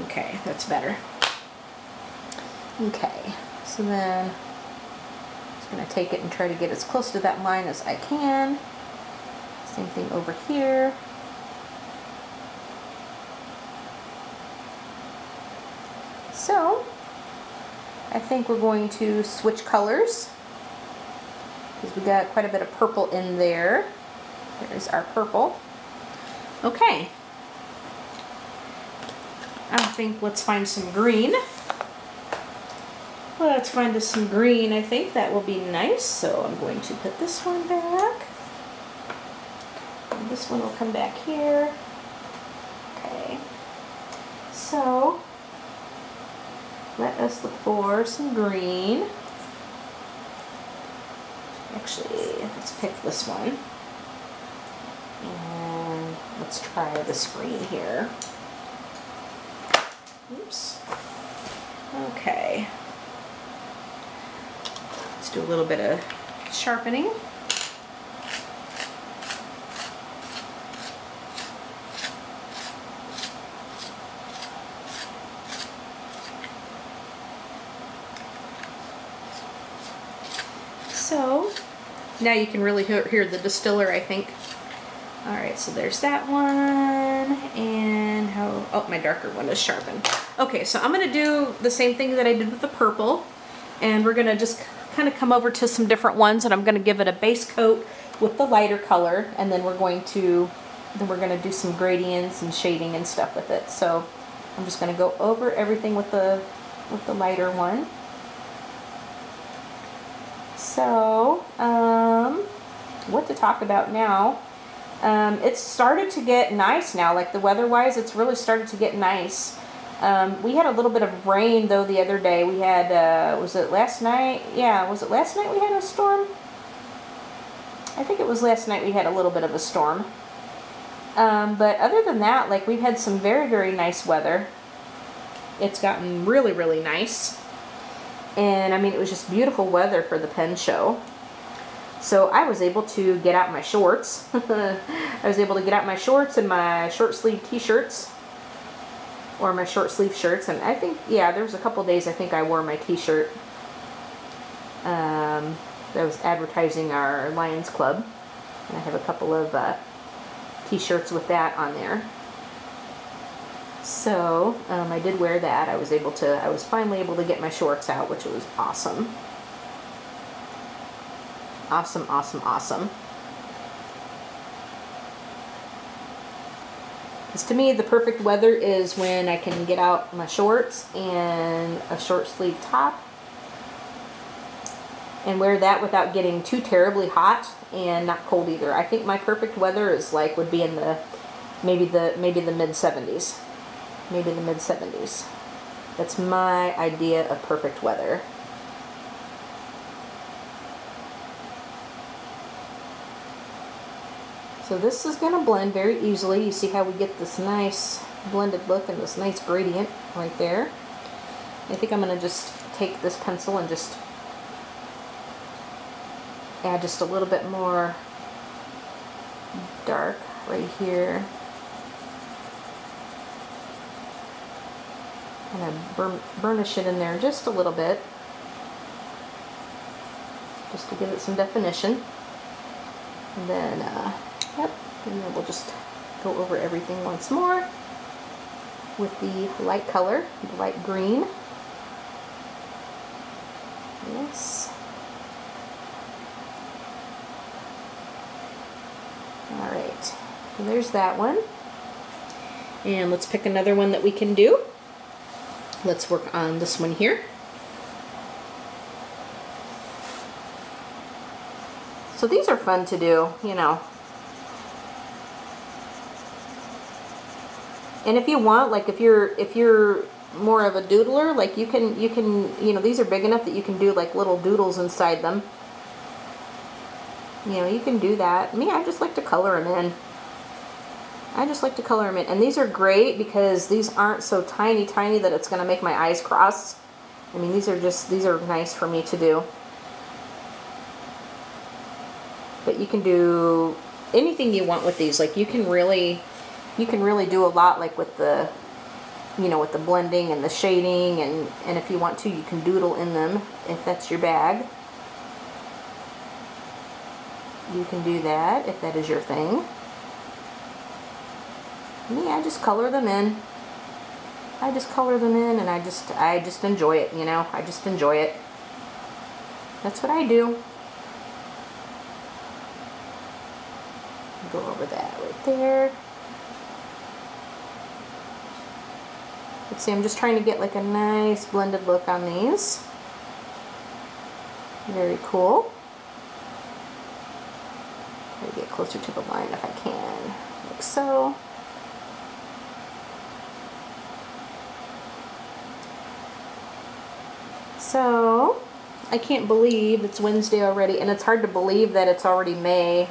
Okay, that's better. Okay, so then I'm just going to take it and try to get as close to that line as I can. Same thing over here. So, I think we're going to switch colors because we got quite a bit of purple in there. There's our purple. Okay. I think let's find some green. Let's find us some green. I think that will be nice. So I'm going to put this one back. And this one will come back here. Okay. So let us look for some green. Actually, let's pick this one. And let's try this green here. Oops. Okay. Let's do a little bit of sharpening. So now you can really hear the distiller, I think. Alright, so there's that one, and oh, my darker one is sharpened. Okay, so I'm going to do the same thing that I did with the purple, and we're going to just kind of come over to some different ones, and I'm going to give it a base coat with the lighter color, and then we're going to do some gradients and shading and stuff with it. So I'm just going to go over everything with the lighter one. So, what to talk about now? It's started to get nice now, like the weather-wise, it's really started to get nice. We had a little bit of rain, though, the other day. We had, was it last night? Yeah, was it last night we had a storm? I think it was last night we had a little bit of a storm. But other than that, like, we've had some very, very nice weather. It's gotten really, really nice. And, I mean, it was just beautiful weather for the pen show. So I was able to get out my shorts. I was able to get out my shorts and my short sleeve t-shirts. Or my short sleeve shirts. And I think, yeah, there was a couple days I think I wore my t-shirt. That was advertising our Lions Club. And I have a couple of t-shirts with that on there. So I did wear that. I was finally able to get my shorts out, which was awesome. Awesome, awesome, awesome. Because to me, the perfect weather is when I can get out my shorts and a short sleeve top and wear that without getting too terribly hot and not cold either. I think my perfect weather is like, would be in the, maybe the mid 70s. Maybe the mid 70s. That's my idea of perfect weather. So this is going to blend very easily. You see how we get this nice blended look and this nice gradient right there. I think I'm going to just take this pencil and just add just a little bit more dark right here. And I burnish it in there just a little bit, just to give it some definition. And then, yep, and then we'll just go over everything once more with the light color, the light green. Yes. All right, so there's that one. And let's pick another one that we can do. Let's work on this one here. So these are fun to do, you know. And if you want, like if you're more of a doodler, like you can, you know, these are big enough that you can do like little doodles inside them. You know, you can do that. Me, I just like to color them in. I just like to color them in. And these are great because these aren't so tiny that it's going to make my eyes cross. I mean, these are nice for me to do. But you can do anything you want with these. Like you can really do a lot, like with the, you know, with the blending and the shading, and if you want to, you can doodle in them if that's your bag. You can do that if that is your thing. Me, I just color them in. I just color them in, and I just enjoy it, you know. I just enjoy it. That's what I do. Go over that right there. Let's see, I'm just trying to get like a nice blended look on these. Very cool. Try to get closer to the line if I can, like so. So, I can't believe it's Wednesday already, and it's hard to believe that it's already May.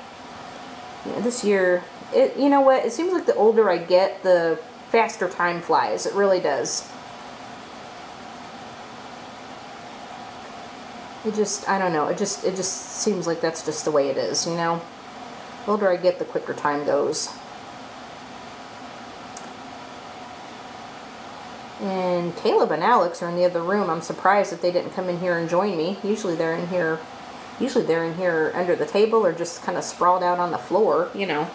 You know, this year, you know what, it seems like the older I get, the faster time flies. It really does. It just, I don't know, it just seems like that's just the way it is, you know. The older I get, the quicker time goes. And Caleb and Alex are in the other room. I'm surprised that they didn't come in here and join me. Usually they're in here under the table or just kind of sprawled out on the floor, you know.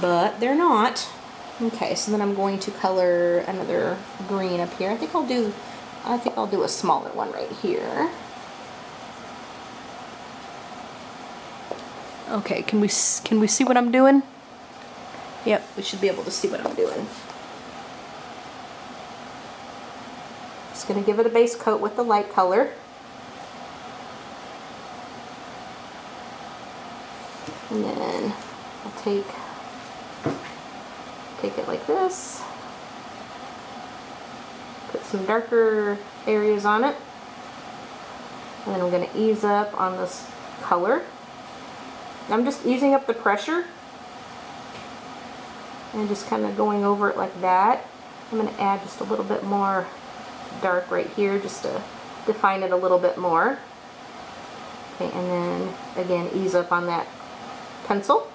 But they're not. Okay, so then I'm going to color another green up here. I think I'll do a smaller one right here. Okay, can we see what I'm doing? Yep, we should be able to see what I'm doing. Just going to give it a base coat with the light color. And then I'll take it like this. Put some darker areas on it. And then I'm going to ease up on this color. I'm just easing up the pressure. And just kind of going over it like that. I'm going to add just a little bit more dark right here just to define it a little bit more. Okay, and then again ease up on that pencil.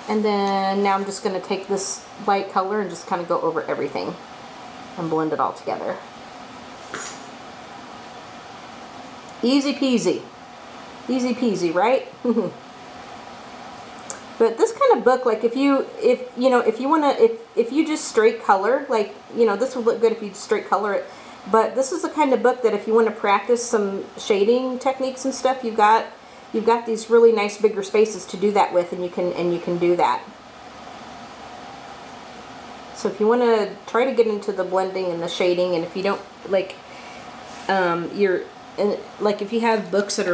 And then now I'm just going to take this light color and just kind of go over everything and blend it all together. Easy peasy. Easy peasy, right? But this kind of book, like if you just straight color, like, you know, this would look good if you straight color it. But this is the kind of book that if you want to practice some shading techniques and stuff, you you've got these really nice bigger spaces to do that with, and you can do that. So if you want to try to get into the blending and the shading, and if you don't like, like if you have books that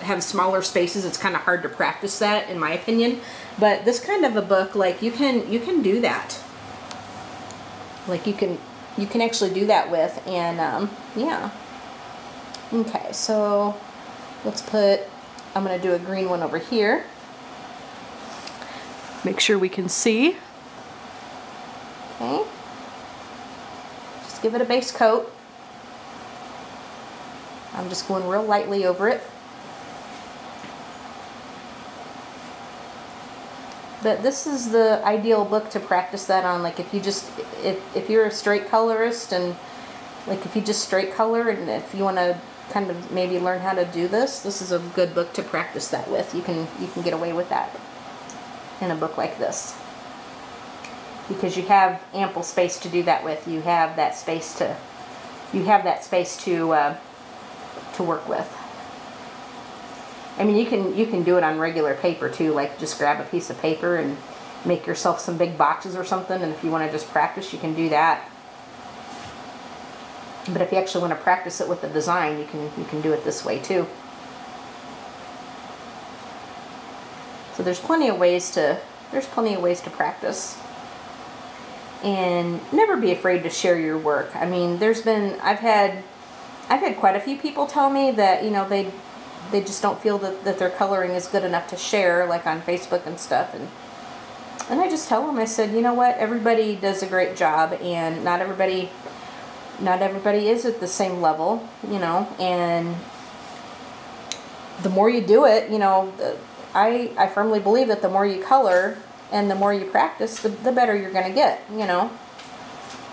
have smaller spaces, it's kind of hard to practice that, in my opinion. But this kind of a book, like you can do that. Like you can actually do that with, and yeah. Okay, so let's put, I'm going to do a green one over here. Make sure we can see. Okay. Just give it a base coat. I'm just going real lightly over it. But this is the ideal book to practice that on. Like if you just, if you're a straight colorist, and like if you just straight color, and if you want to kind of maybe learn how to do this, this is a good book to practice that with. You can get away with that in a book like this, because you have ample space to do that with. You have that space to work with. I mean, you can do it on regular paper too. Like just grab a piece of paper and make yourself some big boxes or something, and if you want to just practice, you can do that. But if you actually want to practice it with the design, you can do it this way too. So there's plenty of ways to practice. And never be afraid to share your work. I mean, I've had quite a few people tell me that, you know, they just don't feel that their coloring is good enough to share, like on Facebook and stuff. And I just tell them, I said, you know what, everybody does a great job, and not everybody is at the same level, you know, and the more you do it, you know, I firmly believe that the more you color and the more you practice, the better you're going to get, you know.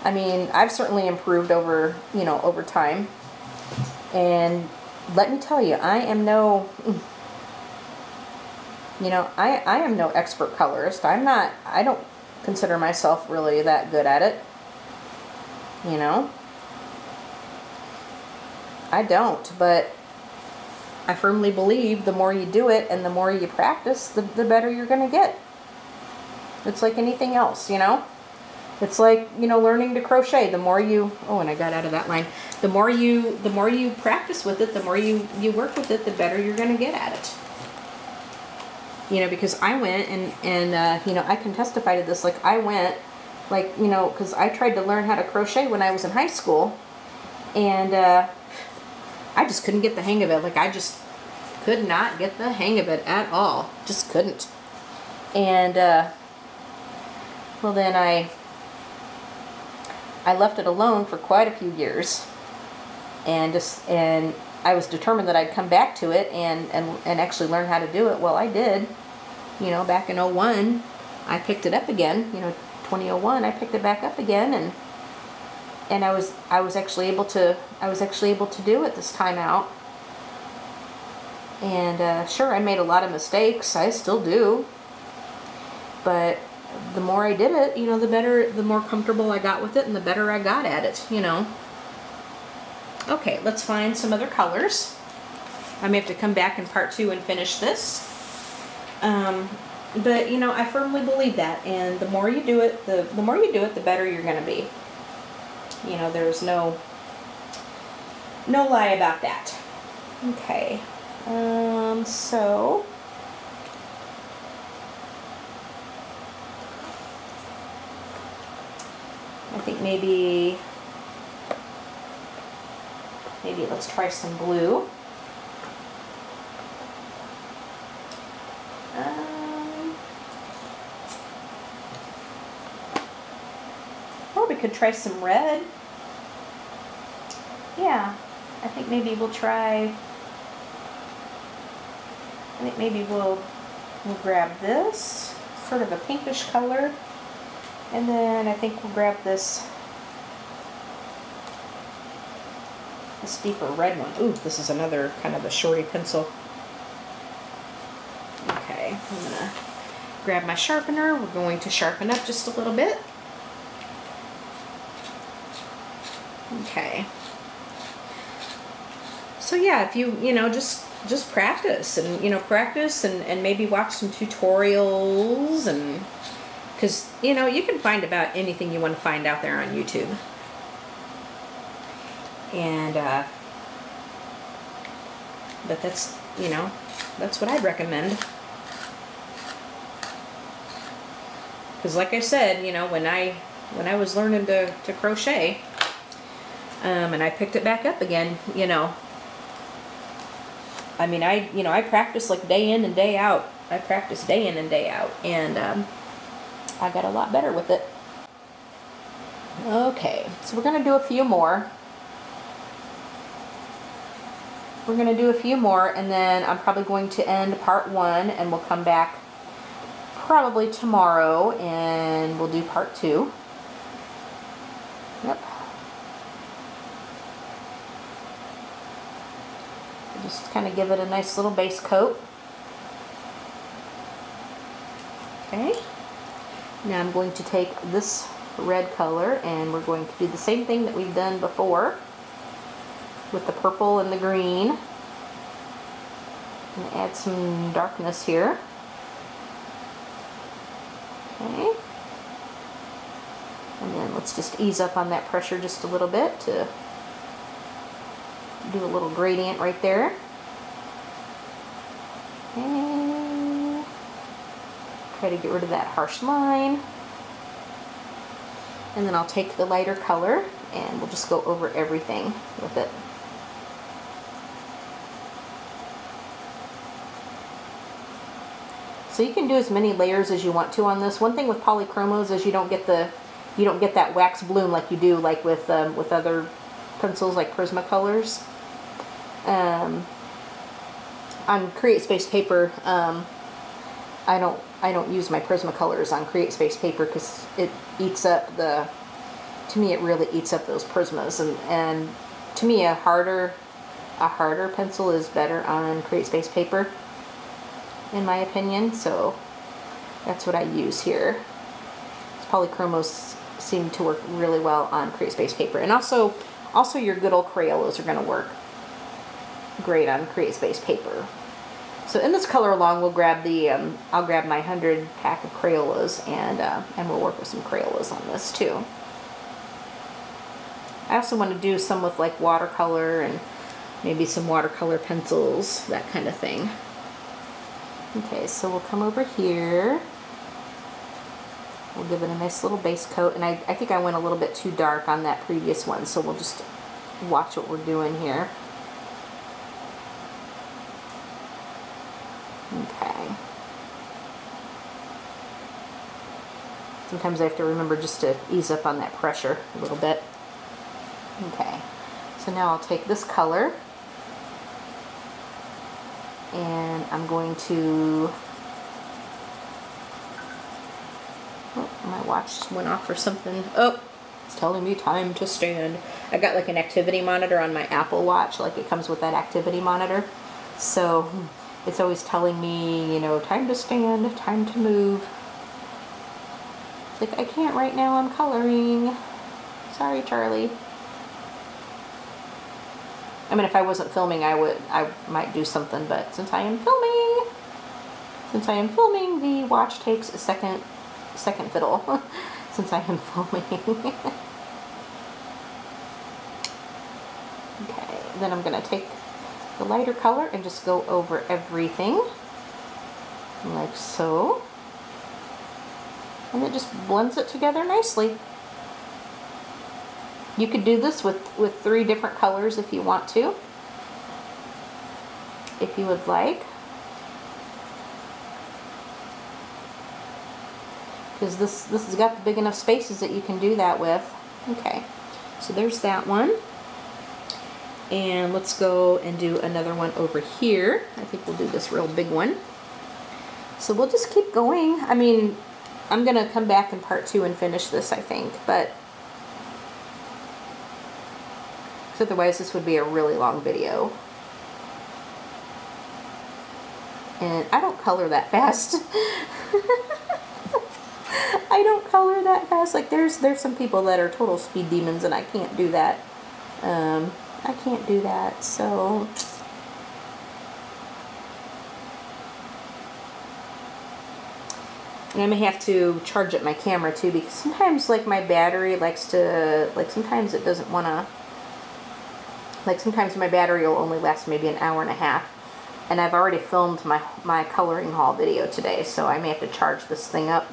I mean, I've certainly improved over time. And let me tell you, I am no expert colorist. I don't consider myself really that good at it, you know. I don't, but I firmly believe the more you do it and the more you practice, the better you're going to get. It's like anything else, you know. It's like, you know, learning to crochet. The more you, oh, and I got out of that line. The more you practice with it, the more you work with it, the better you're going to get at it. You know, because I went and you know, I can testify to this. Like I went, like, you know, because I tried to learn how to crochet when I was in high school, and I just couldn't get the hang of it. Like I just could not get the hang of it at all. Just couldn't. And well, then I left it alone for quite a few years, and I was determined that I'd come back to it and actually learn how to do it. Well, I did. You know, back in 01, I picked it up again. You know, 2001, I picked it back up again, and I was actually able to do it this time out. And sure, I made a lot of mistakes. I still do, but the more I did it, you know, the more comfortable I got with it, and the better I got at it, you know. Okay, let's find some other colors. I may have to come back in part 2 and finish this. But, you know, I firmly believe that, and the more you do it, the better you're going to be. You know, there's no lie about that. Okay, so I think maybe let's try some blue. Or we could try some red. Yeah, I think maybe we'll try. I think maybe we'll grab this sort of a pinkish color. And then I think we'll grab this deeper red one. Ooh, this is another kind of a shorty pencil. Okay, I'm gonna grab my sharpener. We're going to sharpen up just a little bit. Okay. So yeah, if you know, just just practice and, you know, practice and maybe watch some tutorials, and because, you know, you can find about anything you want to find out there on YouTube. And but that's, you know, that's what I'd recommend. Because like I said, you know, when I was learning to crochet, and I picked it back up again, you know, I mean, I practiced like day in and day out. I practiced day in and day out, and I got a lot better with it. Okay, so we're gonna do a few more. We're gonna do a few more, and then I'm probably going to end part 1, and we'll come back probably tomorrow, and we'll do part 2. Yep. Just kind of give it a nice little base coat. Okay. Now I'm going to take this red color, and we're going to do the same thing that we've done before with the purple and the green. And add some darkness here. Okay. And then let's just ease up on that pressure just a little bit to do a little gradient right there. Okay. Try to get rid of that harsh line. And then I'll take the lighter color and we'll just go over everything with it. So you can do as many layers as you want to on this. One thing with Polychromos is you don't get that wax bloom like you do like with other pencils like Prismacolors. On Create Space paper, I don't use my Prismacolors on Create Space paper because it eats up to me it really eats up those Prismas, and to me a harder pencil is better on Create Space paper, in my opinion. So that's what I use here. Polychromos seem to work really well on Create Space paper, and also your good old Crayolas are going to work great on Create Space paper. So in this color along, we'll grab the I'll grab my 100 pack of Crayolas, and we'll work with some Crayolas on this too. I also want to do some with like watercolor and maybe some watercolor pencils, that kind of thing. Okay, so we'll come over here. We'll give it a nice little base coat, and I think I went a little bit too dark on that previous one, so we'll just watch what we're doing here. Okay. Sometimes I have to remember just to ease up on that pressure a little bit. Okay, so now I'll take this color, and I'm going to... Oh, my watch went off or something. Oh, it's telling me time to stand. I got like an activity monitor on my Apple Watch, like it comes with that activity monitor. So it's always telling me, you know, time to stand, time to move. It's like, I can't right now, I'm coloring. Sorry, Charlie. I mean, if I wasn't filming, I might do something, but since I am filming, the watch takes a second fiddle since I am filming. Okay, then I'm going to take the lighter color and just go over everything like so, and it just blends it together nicely. You could do this with 3 different colors if you want to, if you would like, because this has got the big enough spaces that you can do that with. Okay, so there's that one. And let's go and do another one over here. I think we'll do this real big one. So we'll just keep going. I mean, I'm going to come back in part 2 and finish this, I think. But otherwise, this would be a really long video. And I don't color that fast. I don't color that fast. Like, there's some people that are total speed demons, and I can't do that. I can't do that, so And I may have to charge up my camera too, because sometimes like my battery likes to, like sometimes it doesn't want to, like sometimes my battery will only last maybe an hour and a half. And I've already filmed my coloring haul video today, so I may have to charge this thing up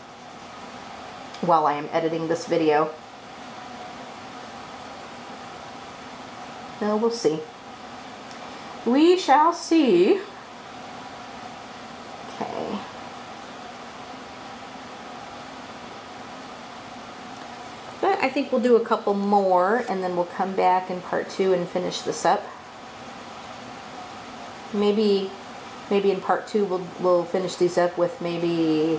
while I am editing this video. So we'll see. We shall see. Okay. But I think we'll do a couple more, and then we'll come back in part 2 and finish this up. Maybe in part 2 we'll finish these up with maybe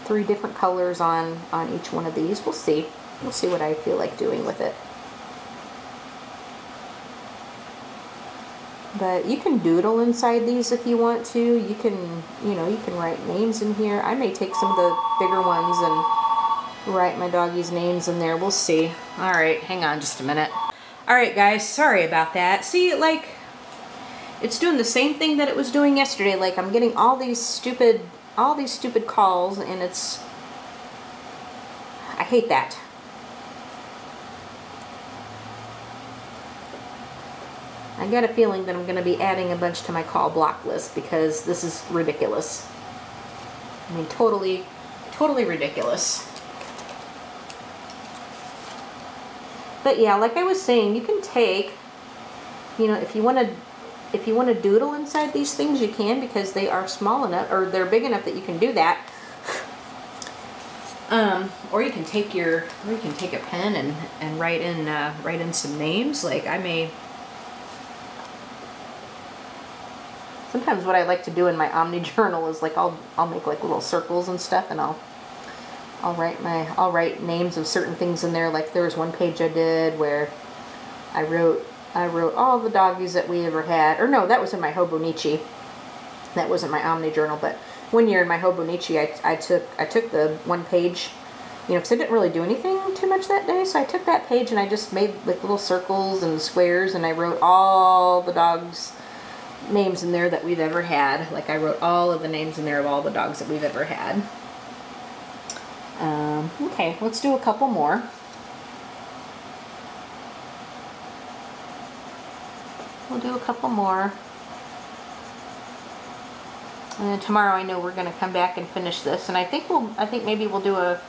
3 different colors on each one of these. We'll see. We'll see what I feel like doing with it. But you can doodle inside these if you want to. You can, you can write names in here. I may take some of the bigger ones and write my doggies' names in there. We'll see. All right, hang on just a minute. All right, guys, sorry about that. See, like, it's doing the same thing that it was doing yesterday. Like, I'm getting all these stupid calls, and I hate that. I got a feeling that I'm going to be adding a bunch to my call block list, because this is ridiculous. I mean, totally ridiculous. But yeah, like I was saying, you can take, if you want to doodle inside these things, you can, because they are small enough, or they're big enough that you can do that. Or you can take a pen and write in some names. Like sometimes what I like to do in my Omni journal is like I'll make like little circles and stuff, and I'll write names of certain things in there. Like there was one page I did where I wrote all the doggies that we ever had. Or no, that was in my Hobonichi. That wasn't my Omni journal, but one year in my Hobonichi I took the one page, because I didn't really do anything too much that day, so I took that page and I just made like little circles and squares, and I wrote all the dogs' names in there that we've ever had. Like I wrote all of the names in there of all the dogs that we've ever had. Okay, let's do a couple more. We'll do a couple more. And then tomorrow I know we're going to come back and finish this, and I think maybe we'll do a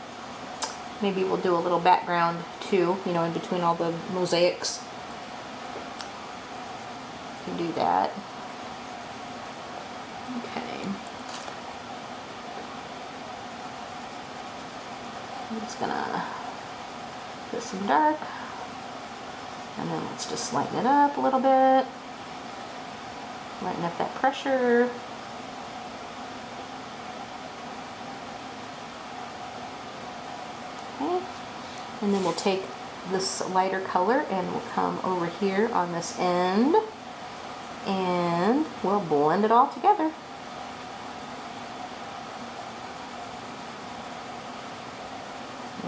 little background too, in between all the mosaics. We can do that. Okay. I'm just gonna put some dark, and then let's just lighten it up a little bit. Lighten up that pressure. Okay. And then we'll take this lighter color and we'll come over here on this end, and we'll blend it all together.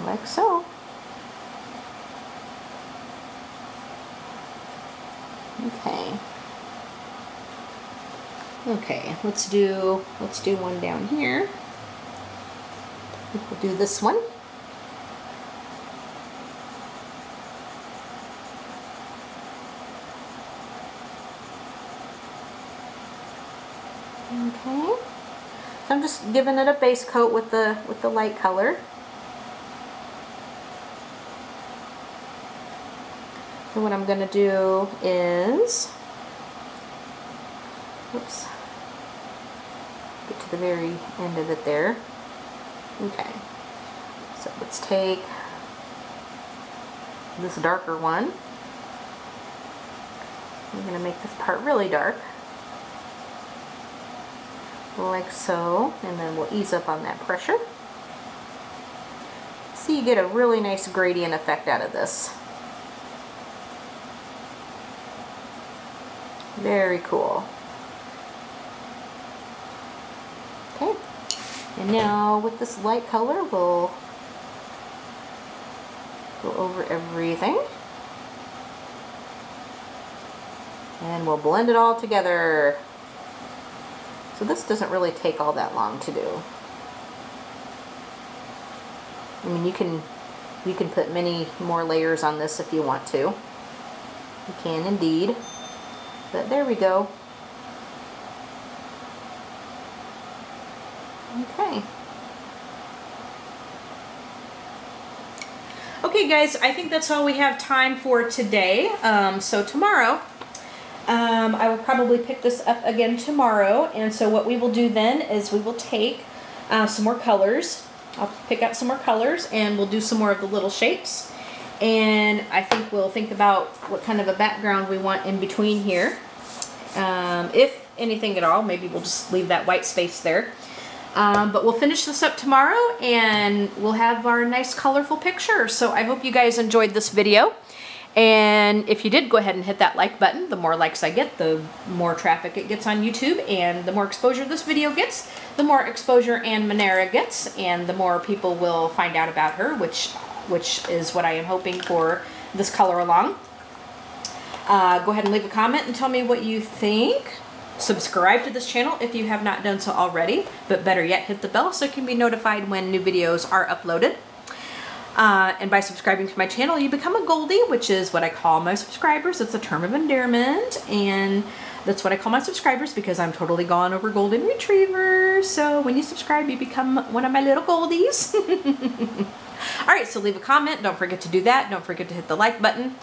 Like so. Okay. Okay, let's do one down here. We'll do this one. Okay. So I'm just giving it a base coat with the light color. And what I'm going to do is, oops, get to the very end of it there. Okay, so let's take this darker one. I'm going to make this part really dark, like so, and then we'll ease up on that pressure. So you get a really nice gradient effect out of this. Very cool. Okay, and now with this light color, we'll go over everything, and we'll blend it all together. So this doesn't really take all that long to do. I mean, you can put many more layers on this if you want to. You can indeed. But there we go. Okay. Okay guys, I think that's all we have time for today. So tomorrow, I will probably pick this up again tomorrow. And so what we will do then is we will take some more colors. I'll pick out some more colors and we'll do some more of the little shapes. And I think we'll think about what kind of a background we want in between here. If anything at all, maybe we'll just leave that white space there. But we'll finish this up tomorrow and we'll have our nice colorful picture. So I hope you guys enjoyed this video. And if you did, go ahead and hit that like button. The more likes I get, the more traffic it gets on YouTube, and the more exposure this video gets, the more exposure Ann Manera gets, and the more people will find out about her, which is what I am hoping for this color along. Go ahead and leave a comment and tell me what you think. Subscribe to this channel if you have not done so already, but better yet, hit the bell so you can be notified when new videos are uploaded. And by subscribing to my channel, you become a Goldie, which is what I call my subscribers. It's a term of endearment, and that's what I call my subscribers because I'm totally gone over golden retrievers. So when you subscribe, you become one of my little Goldies. All right, so leave a comment. Don't forget to do that. Don't forget to hit the like button.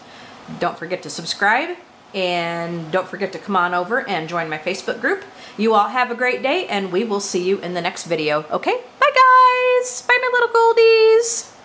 Don't forget to subscribe. And don't forget to come on over and join my Facebook group. You all have a great day, and we will see you in the next video. Okay? Bye, guys. Bye, my little Goldies.